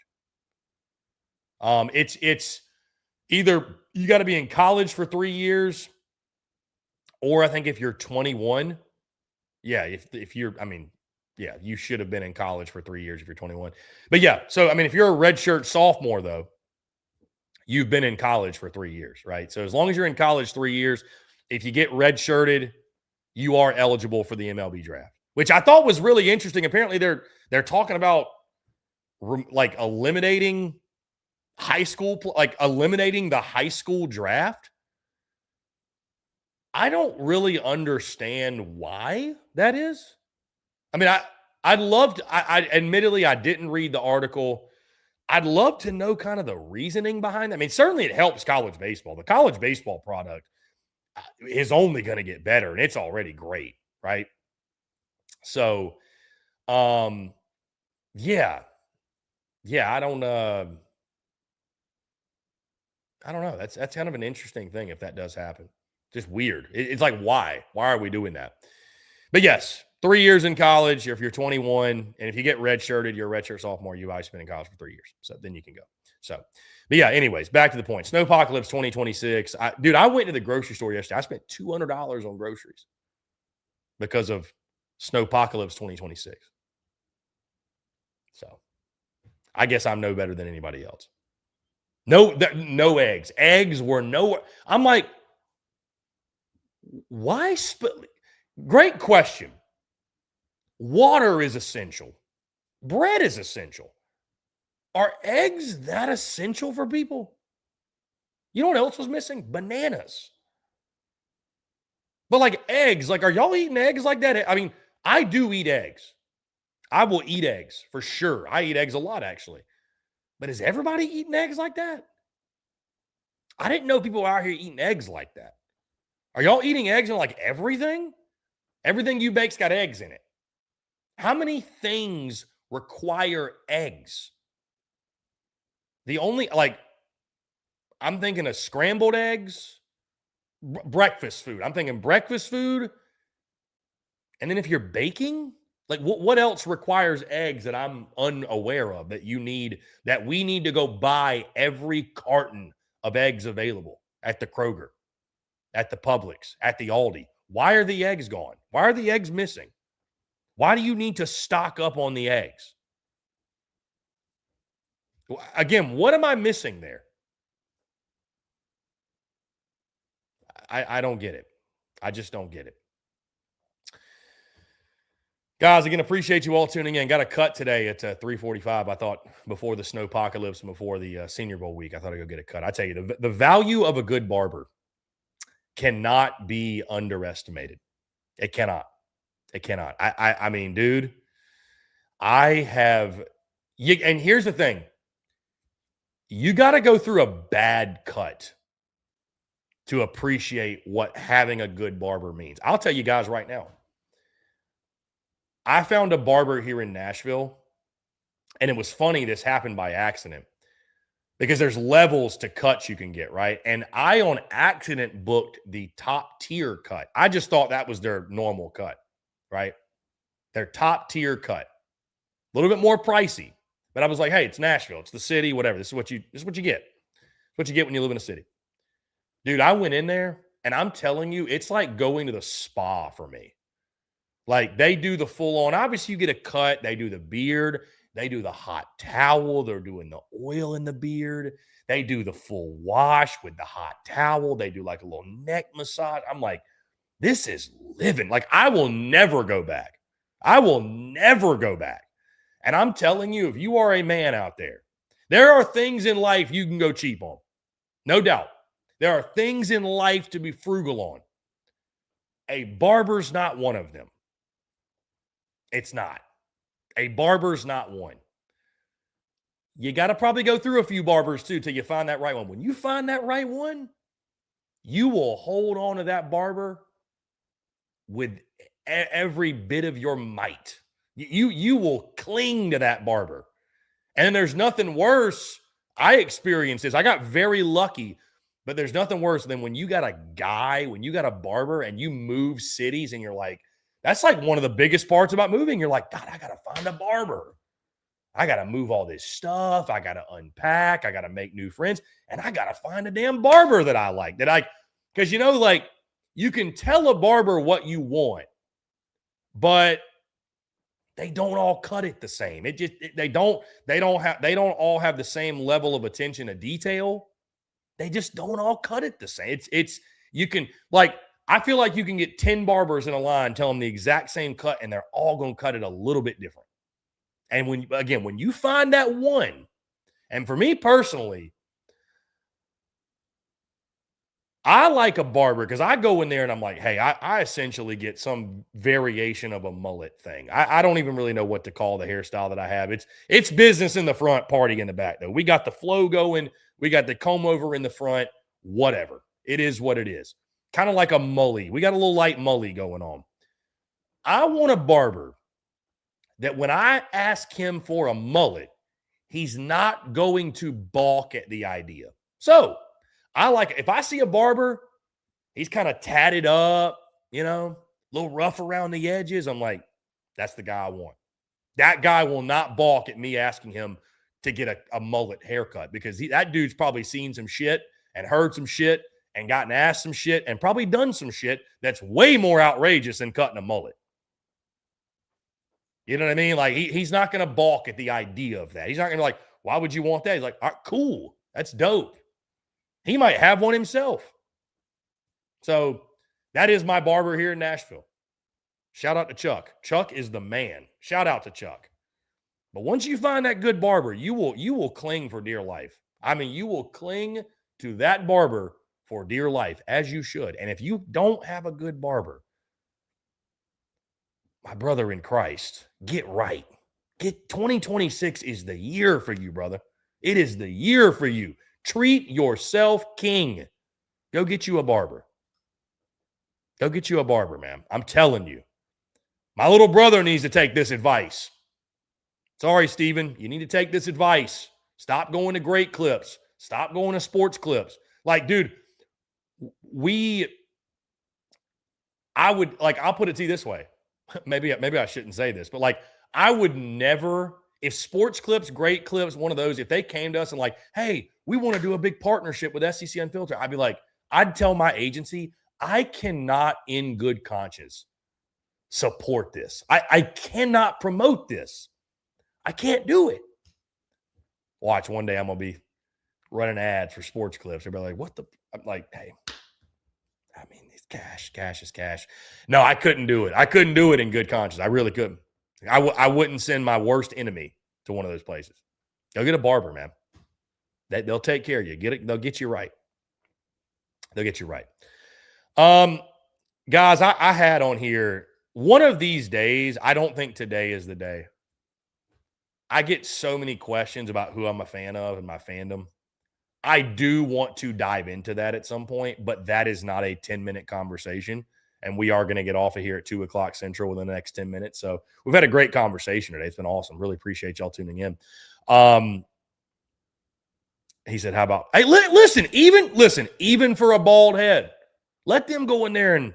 A: It's either you got to be in college for 3 years, or I think if you're 21, if you're, you should have been in college for 3 years if you're 21. But yeah, so if you're a redshirt sophomore though, you've been in college for 3 years, right? So as long as you're in college 3 years, if you get redshirted, you are eligible for the MLB draft, which I thought was really interesting. Apparently they're talking about like eliminating eliminating the high school draft. I don't really understand why that is. I'd love to, admittedly, I didn't read the article. I'd love to know kind of the reasoning behind that. Certainly it helps college baseball. The college baseball product is only going to get better, and it's already great, right? So, I don't know. That's kind of an interesting thing if that does happen. Just weird. It's like, why? Why are we doing that? But yes, 3 years in college, if you're 21, and if you get redshirted, you're a redshirt sophomore, you've always been in college for 3 years. So then you can go. So, but yeah, anyways, back to the point. Snowpocalypse 2026. I went to the grocery store yesterday. I spent $200 on groceries because of Snowpocalypse 2026. So I guess I'm no better than anybody else. No eggs. Eggs were nowhere. I'm like, why? Great question. Water is essential. Bread is essential. Are eggs that essential for people? You know what else was missing? Bananas. But like eggs, are y'all eating eggs like that? I do eat eggs. I will eat eggs for sure. I eat eggs a lot, actually. But is everybody eating eggs like that? I didn't know people were out here eating eggs like that. Are y'all eating eggs in like everything? Everything you bake's got eggs in it. How many things require eggs? The only, I'm thinking of scrambled eggs, breakfast food. I'm thinking breakfast food. And then if you're baking, what else requires eggs that I'm unaware of that we need to go buy every carton of eggs available at the Kroger, at the Publix, at the Aldi? Why are the eggs gone? Why are the eggs missing? Why do you need to stock up on the eggs? Again, what am I missing there? I don't get it. I just don't get it. Guys, again, appreciate you all tuning in. Got a cut today at 3:45. I thought before the Snowpocalypse and before the Senior Bowl week, I thought I'd go get a cut. I tell you, the value of a good barber cannot be underestimated. It cannot. It cannot. I mean, dude, I have and here's the thing. You got to go through a bad cut to appreciate what having a good barber means. I'll tell you guys right now. I found a barber here in Nashville, and it was funny this happened by accident because there's levels to cuts you can get, right? And I on accident booked the top tier cut. I just thought that was their normal cut, right? Their top tier cut. A little bit more pricey. But I was like, hey, it's Nashville. It's the city, whatever. This is what you get. It's what you get when you live in a city. Dude, I went in there, and I'm telling you, it's like going to the spa for me. Like, they do the full-on. Obviously, you get a cut. They do the beard. They do the hot towel. They're doing the oil in the beard. They do the full wash with the hot towel. They do, like, a little neck massage. I'm like, this is living. Like, I will never go back. I will never go back. And I'm telling you, if you are a man out there are things in life you can go cheap on. No doubt. There are things in life to be frugal on. A barber's not one of them. It's not. A barber's not one. You got to probably go through a few barbers too till you find that right one. When you find that right one, you will hold on to that barber with every bit of your might. You will cling to that barber. And there's nothing worse. I experienced this. I got very lucky, but there's nothing worse than when you got a barber and you move cities and you're like, that's like one of the biggest parts about moving. You're like, God, I got to find a barber. I got to move all this stuff. I got to unpack. I got to make new friends. And I got to find a damn barber that I like. Because, like, you can tell a barber what you want, but they don't all cut it the same. They don't all have the same level of attention to detail. They just don't all cut it the same. You can, like, I feel like you can get 10 barbers in a line, tell them the exact same cut, and they're all going to cut it a little bit different. And when you find that one, and for me personally, I like a barber because I go in there and I'm like, hey, I essentially get some variation of a mullet thing. I don't even really know what to call the hairstyle that I have. It's business in the front, party in the back, though. We got the flow going. We got the comb over in the front, whatever. It is what it is. Kind of like a mully. We got a little light mully going on. I want a barber that when I ask him for a mullet, he's not going to balk at the idea. So I like, if I see a barber, he's kind of tatted up, a little rough around the edges. I'm like, that's the guy I want. That guy will not balk at me asking him to get a mullet haircut because that dude's probably seen some shit and heard some shit and gotten asked some shit and probably done some shit that's way more outrageous than cutting a mullet. You know what I mean? Like, he's not going to balk at the idea of that. He's not going to be like, why would you want that? He's like, all right, cool. That's dope. He might have one himself. So that is my barber here in Nashville. Shout out to Chuck. Chuck is the man. Shout out to Chuck. But once you find that good barber, you will cling for dear life. I mean, you will cling to that barber for dear life, as you should. And if you don't have a good barber, my brother in Christ, get right. 2026 is the year for you, brother. It is the year for you. Treat yourself king. Go get you a barber. Go get you a barber, man. I'm telling you. My little brother needs to take this advice. Sorry, Steven. You need to take this advice. Stop going to great clips. Stop going to sports clips. Like, dude, I'll put it to you this way. Maybe I shouldn't say this, but like, I would never, if sports clips, great clips, one of those, if they came to us and like, hey, we want to do a big partnership with SEC Unfiltered, I'd be like, I'd tell my agency, I cannot in good conscience support this. I cannot promote this. I can't do it. Watch, one day I'm going to be running ads for sports clips. They'll be like, what the? I'm like, hey, I mean, it's cash is cash. No, I couldn't do it. I couldn't do it in good conscience. I really couldn't. I wouldn't send my worst enemy to one of those places. Go get a barber, man. They'll take care of you. They'll get you right. They'll get you right. Guys, I had on here one of these days. I don't think today is the day. I get so many questions about who I'm a fan of and my fandom. I do want to dive into that at some point, but that is not a 10-minute conversation. And we are going to get off of here at 2 o'clock Central within the next 10 minutes. So we've had a great conversation today. It's been awesome. Really appreciate y'all tuning in. He said, how about, hey, listen, even for a bald head, let them go in there and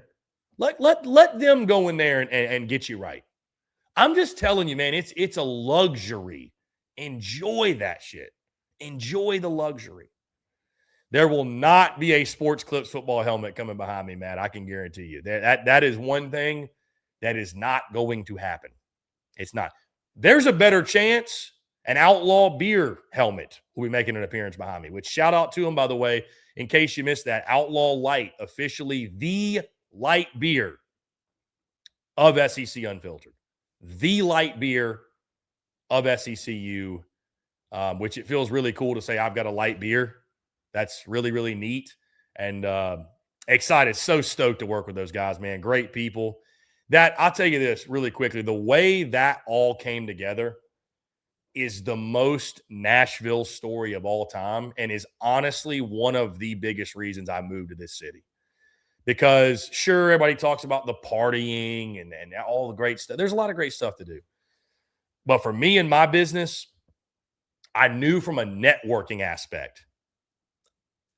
A: let them go in there and get you right. I'm just telling you, man, it's a luxury. Enjoy that shit. Enjoy the luxury. There will not be a Sports Clips football helmet coming behind me, Matt. I can guarantee you. That is one thing that is not going to happen. It's not. There's a better chance an Outlaw Beer helmet will be making an appearance behind me, which shout out to him, by the way, in case you missed that. Outlaw Light, officially the light beer of SEC Unfiltered. The light beer of SECU, which it feels really cool to say I've got a light beer. That's really, really neat. And excited, so stoked to work with those guys, man. Great people. I'll tell you this really quickly. The way that all came together is the most Nashville story of all time and is honestly one of the biggest reasons I moved to this city. Because sure, everybody talks about the partying and all the great stuff. There's a lot of great stuff to do. But for me and my business, I knew from a networking aspect,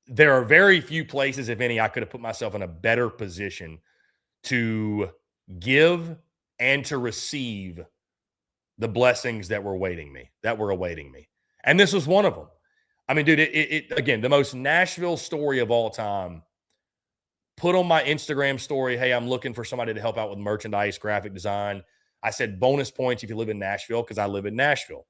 A: there are very few places, if any, I could have put myself in a better position to give and to receive the blessings that were awaiting me. And this was one of them. I mean, dude, again, the most Nashville story of all time. Put on my Instagram story, hey, I'm looking for somebody to help out with merchandise, graphic design. I said bonus points if you live in Nashville because I live in Nashville.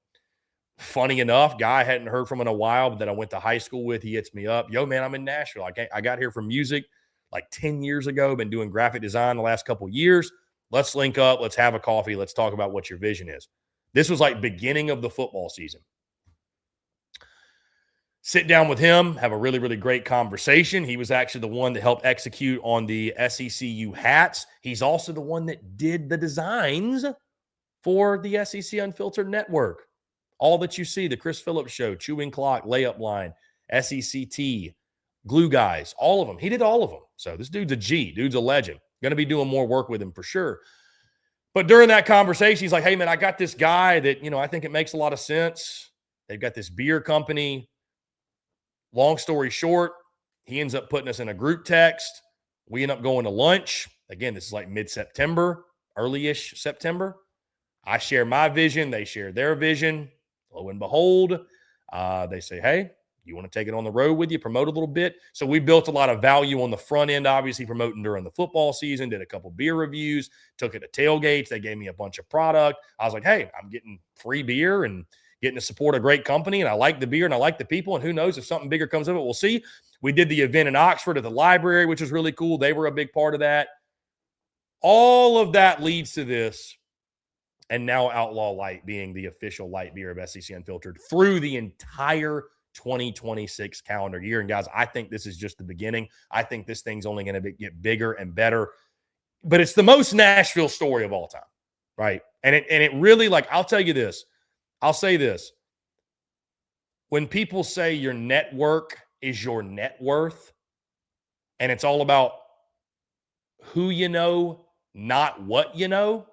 A: Funny enough, guy I hadn't heard from in a while, but that I went to high school with, he hits me up. Yo, man, I'm in Nashville. I got here for music like 10 years ago. Been doing graphic design the last couple of years. Let's link up. Let's have a coffee. Let's talk about what your vision is. This was like beginning of the football season. Sit down with him, have a really, really great conversation. He was actually the one that helped execute on the SECU hats. He's also the one that did the designs for the SEC Unfiltered Network. All that you see, the Chris Phillips Show, Chewing Clock, Layup Line, SECT, Glue Guys, all of them. He did all of them. So this dude's a G. Dude's a legend. Going to be doing more work with him for sure. But during that conversation, he's like, hey, man, I got this guy that, I think it makes a lot of sense. They've got this beer company. Long story short, he ends up putting us in a group text. We end up going to lunch. Again, this is like mid-September, early-ish September. I share my vision. They share their vision. Lo and behold, they say, hey, you want to take it on the road with you, promote a little bit? So we built a lot of value on the front end, obviously promoting during the football season, did a couple beer reviews, took it to tailgates. They gave me a bunch of product. I was like, hey, I'm getting free beer and getting to support a great company, and I like the beer and I like the people, and who knows if something bigger comes of it, we'll see. We did the event in Oxford at the library, which was really cool. They were a big part of that. All of that leads to this, and now Outlaw Light being the official light beer of SEC Unfiltered through the entire 2026 calendar year. And guys, I think this is just the beginning. I think this thing's only going to get bigger and better. But it's the most Nashville story of all time, right? And it really, like, I'll tell you this. I'll say this. When people say your network is your net worth, and it's all about who you know, not what you know,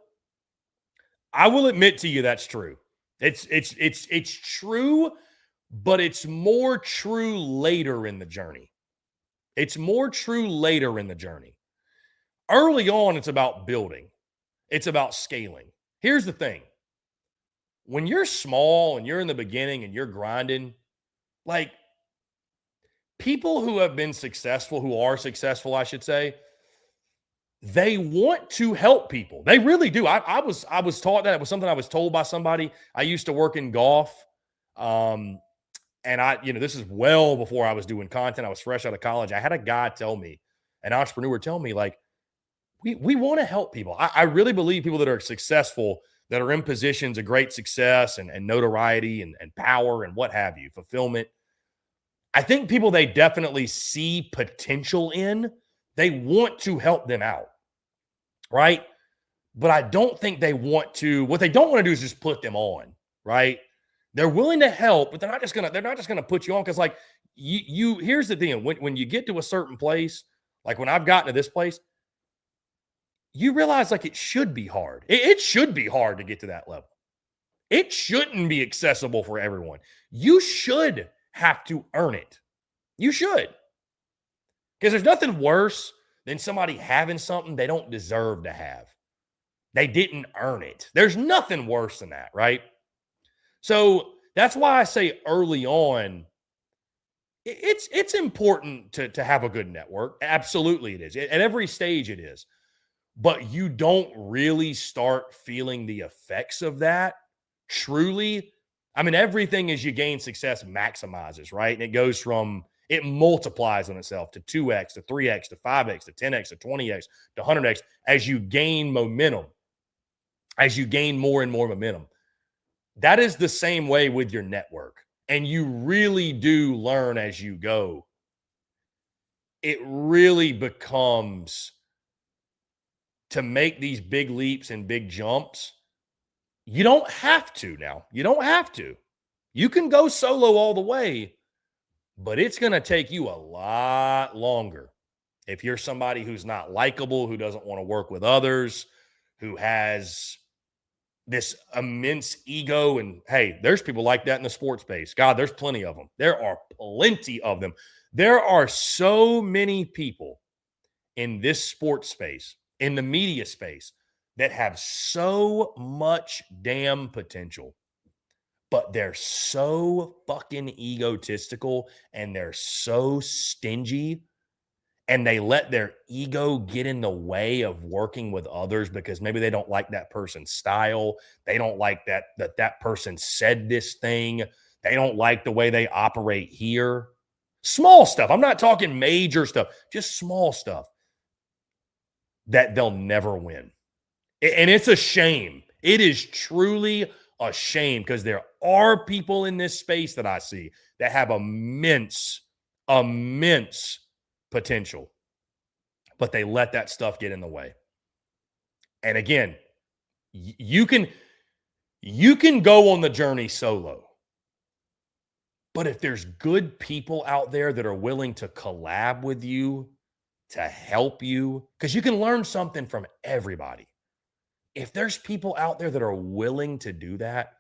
A: I will admit to you that's true. It's true, but it's more true later in the journey. It's more true later in the journey. Early on, it's about building. It's about scaling. Here's the thing. When you're small and you're in the beginning and you're grinding, like, people who have been successful, who are successful, I should say, they want to help people. They really do. I was taught that. It was something I was told by somebody. I used to work in golf. And this is well before I was doing content. I was fresh out of college. I had a guy tell me, an entrepreneur tell me, like, we want to help people. I really believe people that are successful, that are in positions of great success and notoriety and power and what have you, fulfillment. I think people they definitely see potential in, they want to help them out, right? But I don't think they want to. What they don't want to do is just put them on, right? They're willing to help, but they're not just gonna put you on because, like, you. Here's the thing: when you get to a certain place, like when I've gotten to this place, you realize like it should be hard. It should be hard to get to that level. It shouldn't be accessible for everyone. You should have to earn it. You should. Because there's nothing worse than somebody having something they don't deserve to have. They didn't earn it. There's nothing worse than that, right? So that's why I say early on, it's important to have a good network. Absolutely it is. At every stage it is. But you don't really start feeling the effects of that truly. I mean, everything as you gain success maximizes, right? And it goes from, it multiplies on itself to 2x, to 3x, to 5x, to 10x, to 20x, to 100x as you gain momentum, as you gain more and more momentum. That is the same way with your network. And you really do learn as you go. It really becomes, to make these big leaps and big jumps, you don't have to now. You don't have to. You can go solo all the way, but it's going to take you a lot longer. If you're somebody who's not likable, who doesn't want to work with others, who has this immense ego, and hey, there's people like that in the sports space. God, there's plenty of them. There are plenty of them. There are so many people in this sports space, in the media space, that have so much damn potential, but they're so fucking egotistical and they're so stingy, and they let their ego get in the way of working with others because maybe they don't like that person's style. They don't like that person said this thing. They don't like the way they operate here. Small stuff. I'm not talking major stuff, just small stuff that they'll never win. And it's a shame. It is truly a shame because there are people in this space that I see that have immense potential, but they let that stuff get in the way. And again, you can go on the journey solo, but if there's good people out there that are willing to collab with you, to help you, because you can learn something from everybody. If there's people out there that are willing to do that,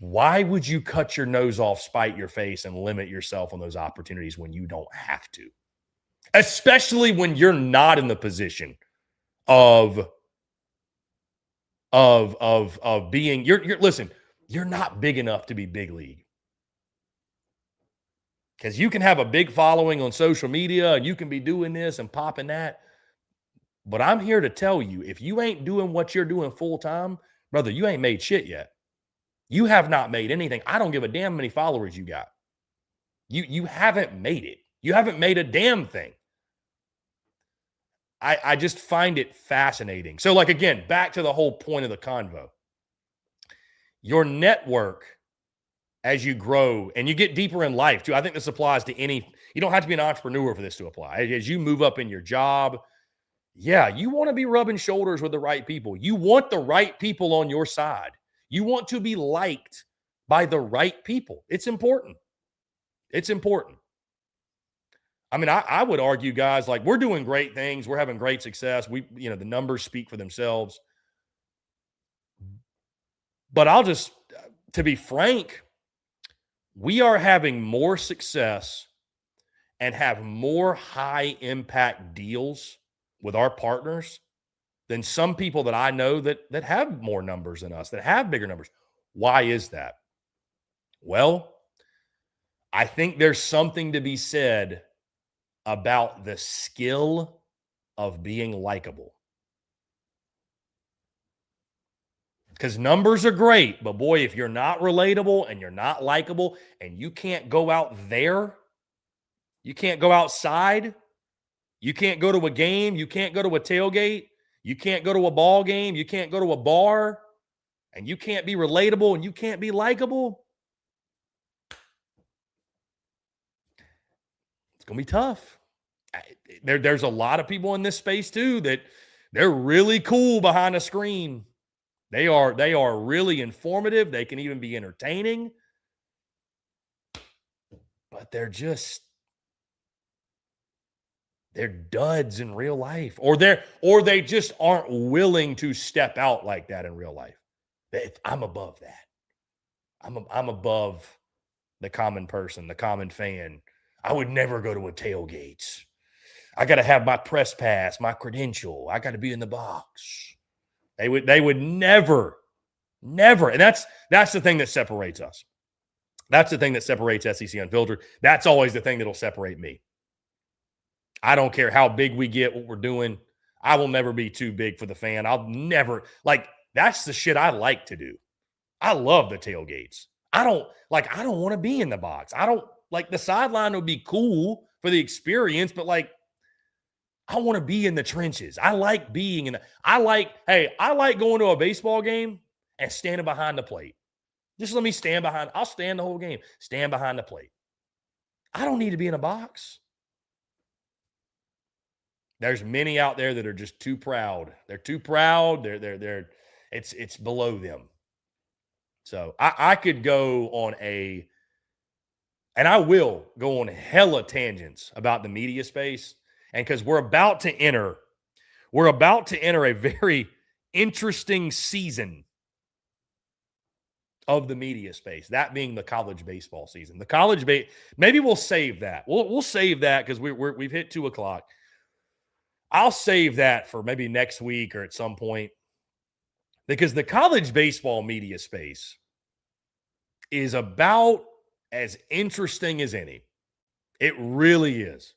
A: why would you cut your nose off, spite your face, and limit yourself on those opportunities when you don't have to? Especially when you're not in the position of being, listen, you're not big enough to be big league. Because you can have a big following on social media and you can be doing this and popping that. But I'm here to tell you, if you ain't doing what you're doing full time, brother, you ain't made shit yet. You have not made anything. I don't give a damn how many followers you got. You haven't made it. You haven't made a damn thing. I just find it fascinating. So, like, again, back to the whole point of the convo. Your network, as you grow and you get deeper in life too, I think this applies to any, you don't have to be an entrepreneur for this to apply. As you move up in your job, yeah, you want to be rubbing shoulders with the right people. You want the right people on your side. You want to be liked by the right people. It's important. It's important. I mean, I would argue, guys, like, we're doing great things. We're having great success. The numbers speak for themselves. But to be frank, we are having more success and have more high impact deals with our partners than some people that I know that have more numbers than us, that have bigger numbers. Why is that? Well, I think there's something to be said about the skill of being likable. Because numbers are great, but boy, if you're not relatable and you're not likable and you can't go out there, you can't go outside, you can't go to a game, you can't go to a tailgate, you can't go to a ball game, you can't go to a bar, and you can't be relatable and you can't be likable, it's going to be tough. There's a lot of people in this space too that they're really cool behind a screen. They are really informative. They can even be entertaining, but they're duds in real life, or they just aren't willing to step out like that in real life. I'm above that. I'm above the common person, the common fan. I would never go to a tailgate. I got to have my press pass, my credential. I got to be in the box. They would never. And that's the thing that separates us. That's the thing that separates SEC Unfiltered. That's always the thing that'll separate me. I don't care how big we get, what we're doing. I will never be too big for the fan. I'll never, that's the shit I like to do. I love the tailgates. I don't want to be in the box. I don't the sideline would be cool for the experience, but I want to be in the trenches. I like being I like going to a baseball game and standing behind the plate. Just let me stand behind. I'll stand the whole game. Stand behind the plate. I don't need to be in a box. There's many out there that are just too proud. They're too proud. It's below them. So I could go on and I will go on hella tangents about the media space. And because we're about to enter a very interesting season of the media space, that being the college baseball season. The maybe we'll save that. We'll save that because we've hit 2:00. I'll save that for maybe next week or at some point, because the college baseball media space is about as interesting as any. It really is.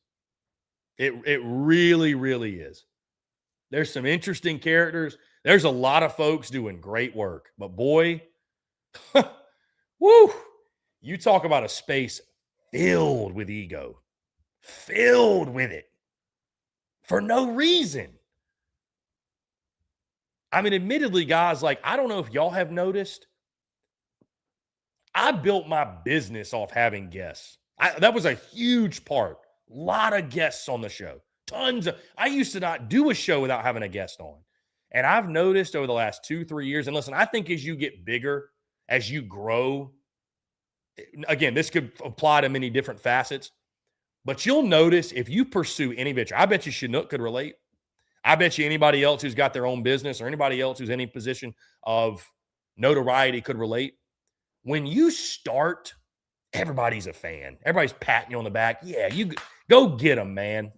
A: It really, really is. There's some interesting characters. There's a lot of folks doing great work. But boy, woo, you talk about a space filled with ego, filled with it for no reason. I mean, admittedly, guys, I don't know if y'all have noticed, I built my business off having guests. That was a huge part. A lot of guests on the show. I used to not do a show without having a guest on. And I've noticed over the last 2-3 years, and listen, I think as you get bigger, as you grow, again, this could apply to many different facets, but you'll notice if you pursue any venture, I bet you Chinook could relate. I bet you anybody else who's got their own business or anybody else who's in any position of notoriety could relate. When you start, everybody's a fan. Everybody's patting you on the back. Yeah, you go get them, man.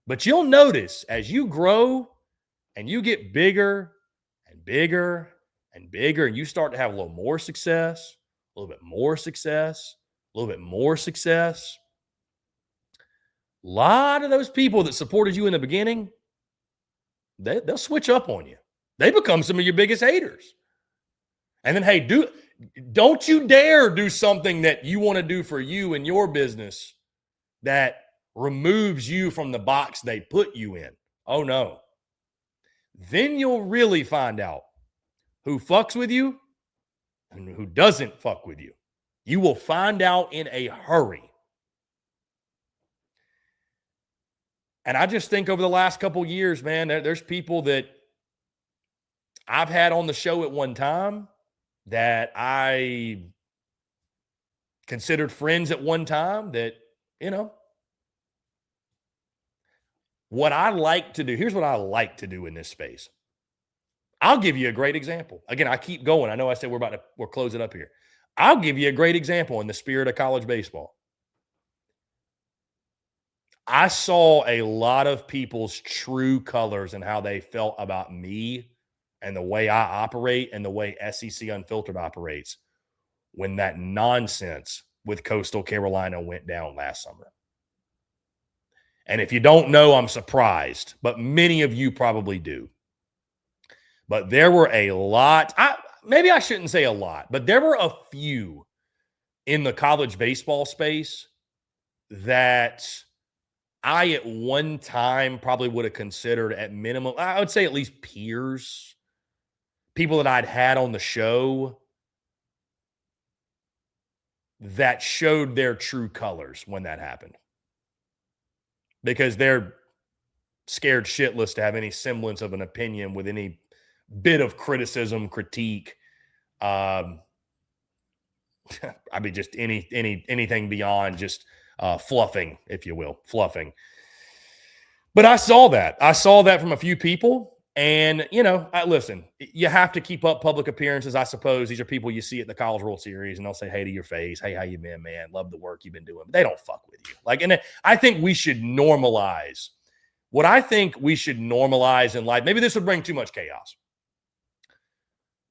A: But you'll notice as you grow and you get bigger and bigger and bigger, and you start to have a little more success, a little bit more success, a little bit more success, a lot of those people that supported you in the beginning, they'll switch up on you. They become some of your biggest haters. And then, hey, don't you dare do something that you want to do for you and your business that removes you from the box they put you in. Oh, no. Then you'll really find out who fucks with you and who doesn't fuck with you. You will find out in a hurry. And I just think over the last couple of years, man, there's people that I've had on the show at one time that I considered friends at one time that, what I like to do. Here's what I like to do in this space. I'll give you a great example. Again, I keep going. I know I said we're closing up here. I'll give you a great example in the spirit of college baseball. I saw a lot of people's true colors and how they felt about me and the way I operate and the way SEC Unfiltered operates when that nonsense with Coastal Carolina went down last summer. And if you don't know, I'm surprised, but many of you probably do. But there were a lot, maybe I shouldn't say a lot, but there were a few in the college baseball space that I at one time probably would have considered at minimum, I would say at least peers people that I'd had on the show that showed their true colors when that happened. Because they're scared shitless to have any semblance of an opinion with any bit of criticism, critique. I mean, just anything beyond just fluffing, if you will, fluffing. But I saw that. I saw that from a few people. And, listen, you have to keep up public appearances, I suppose. These are people you see at the College World Series, and they'll say, hey to your face. Hey, how you been, man? Love the work you've been doing. But they don't fuck with you. And I think we should normalize. What I think we should normalize in life, maybe this would bring too much chaos.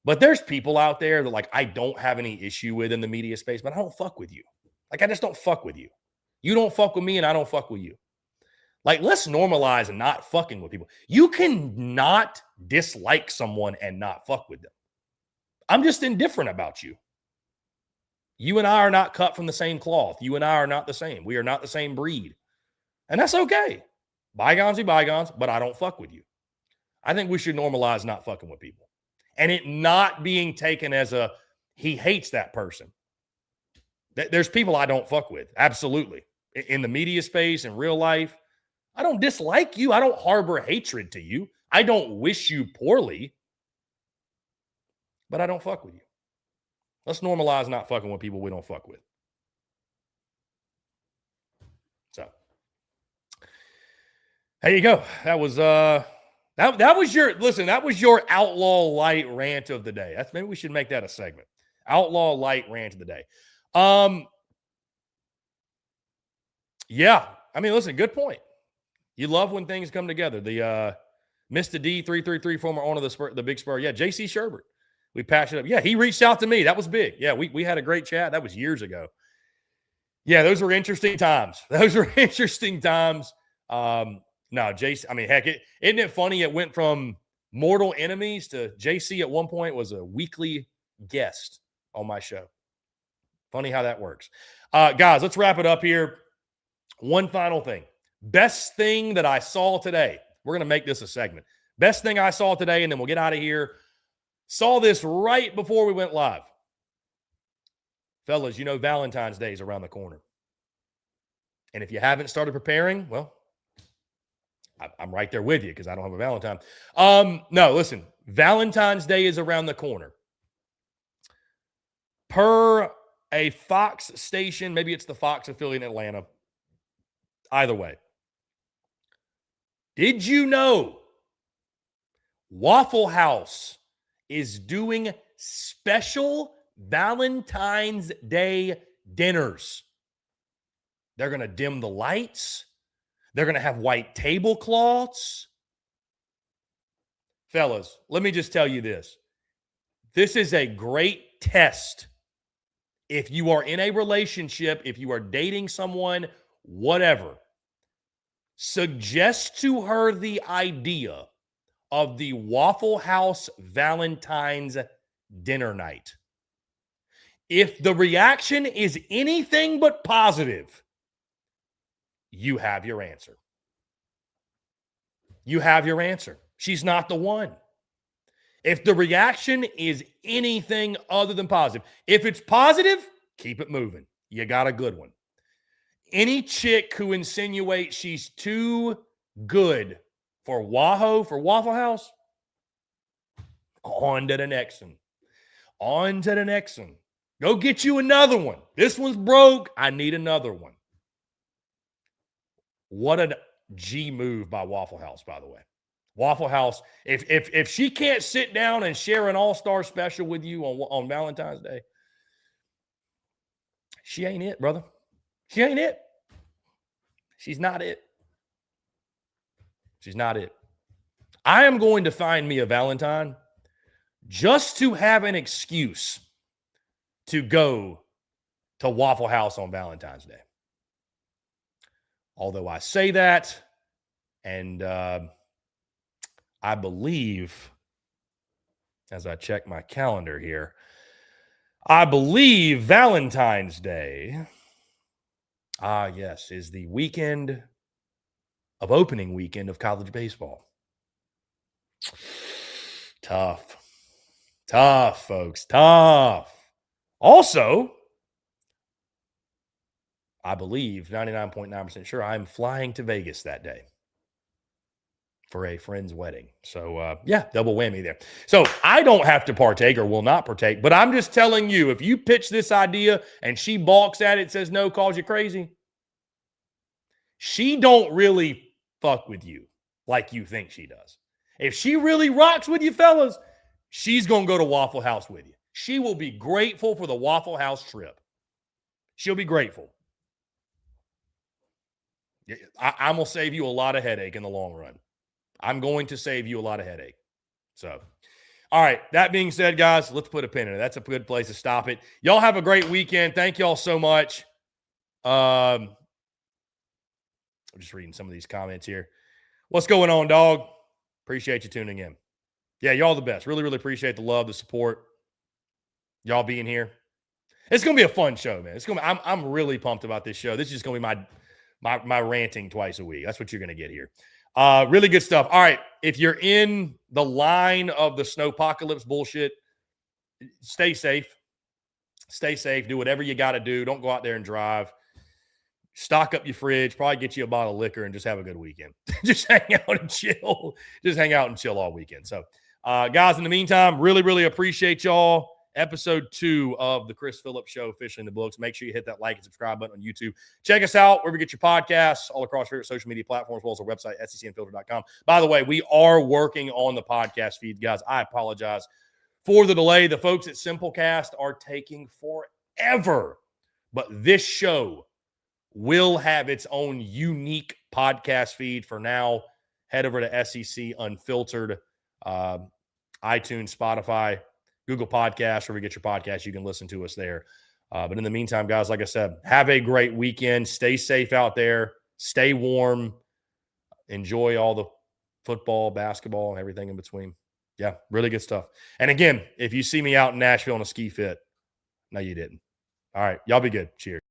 A: But there's people out there that, I don't have any issue with in the media space, but I don't fuck with you. I just don't fuck with you. You don't fuck with me, and I don't fuck with you. Let's normalize and not fucking with people. You can not dislike someone and not fuck with them. I'm just indifferent about you. You and I are not cut from the same cloth. You and I are not the same. We are not the same breed. And that's okay. Bygones be bygones, but I don't fuck with you. I think we should normalize not fucking with people. And it not being taken as he hates that person. There's people I don't fuck with. Absolutely. In the media space, in real life. I don't dislike you. I don't harbor hatred to you. I don't wish you poorly. But I don't fuck with you. Let's normalize not fucking with people we don't fuck with. So, there you go. That was that was your outlaw light rant of the day. Maybe we should make that a segment. Outlaw light rant of the day. Yeah. I mean, listen, good point. You love when things come together. The Mr. D333, former owner of the Big Spur. Yeah, JC Sherbert. We patched it up. Yeah, he reached out to me. That was big. Yeah, we had a great chat. That was years ago. Yeah, those were interesting times. No, JC, I mean, heck, isn't it funny? It went from mortal enemies to JC at one point was a weekly guest on my show. Funny how that works. Guys, let's wrap it up here. One final thing. Best thing that I saw today. We're going to make this a segment. Best thing I saw today, and then we'll get out of here. Saw this right before we went live. Fellas, Valentine's Day is around the corner. And if you haven't started preparing, well, I'm right there with you because I don't have a Valentine. No, listen. Valentine's Day is around the corner. Per a Fox station, maybe it's the Fox affiliate in Atlanta. Either way. Did you know Waffle House is doing special Valentine's Day dinners? They're going to dim the lights. They're going to have white tablecloths. Fellas, let me just tell you this. This is a great test. If you are in a relationship, if you are dating someone, whatever, suggest to her the idea of the Waffle House Valentine's dinner night. If the reaction is anything but positive, you have your answer. You have your answer. She's not the one. If the reaction is anything other than positive, if it's positive, keep it moving. You got a good one. Any chick who insinuates she's too good for Waffle House, on to the next one. On to the next one. Go get you another one. This one's broke. I need another one. What a G move by Waffle House, by the way. Waffle House, if she can't sit down and share an all-star special with you on Valentine's Day, she ain't it, brother. She ain't it. She's not it. She's not it. I am going to find me a Valentine just to have an excuse to go to Waffle House on Valentine's Day. Although I say that, and I believe, as I check my calendar here, I believe Valentine's Day, yes, is the weekend of opening weekend of college baseball. Tough. Tough, folks. Tough. Also, I believe 99.9% sure I'm flying to Vegas that day for a friend's wedding. So, yeah, double whammy there. So I don't have to partake or will not partake, but I'm just telling you, if you pitch this idea and she balks at it, says no, calls you crazy, she don't really fuck with you like you think she does. If she really rocks with you, fellas, she's going to go to Waffle House with you. She will be grateful for the Waffle House trip. She'll be grateful. I'm going to save you a lot of headache in the long run. I'm going to save you a lot of headache. So, all right. That being said, guys, let's put a pin in it. That's a good place to stop it. Y'all have a great weekend. Thank y'all so much. I'm just reading some of these comments here. What's going on, dog? Appreciate you tuning in. Yeah, y'all the best. Really, really appreciate the love, the support. Y'all being here. It's gonna be a fun show, man. I'm really pumped about this show. This is just gonna be my ranting twice a week. That's what you're gonna get here. Really good stuff. All right, if you're in the line of the Snowpocalypse bullshit, stay safe. Stay safe. Do whatever you got to do. Don't go out there and drive. Stock up your fridge. Probably get you a bottle of liquor and just have a good weekend. Just hang out and chill. Just hang out and chill all weekend. So, guys, in the meantime, really, really appreciate y'all. Episode 2 of the Chris Phillips Show officially in the books. Make sure you hit that like and subscribe button on YouTube. Check us out wherever you get your podcasts, all across favorite social media platforms, as well as our website, secunfilter.com. By the way, we are working on the podcast feed, guys. I apologize for the delay. The folks at Simplecast are taking forever. But this show will have its own unique podcast feed for now. Head over to SEC Unfiltered, iTunes, Spotify, Google Podcasts, wherever you get your podcasts. You can listen to us there. But in the meantime, guys, like I said, have a great weekend. Stay safe out there. Stay warm. Enjoy all the football, basketball, and everything in between. Yeah, really good stuff. And again, if you see me out in Nashville in a ski fit, no, you didn't. All right, y'all be good. Cheers.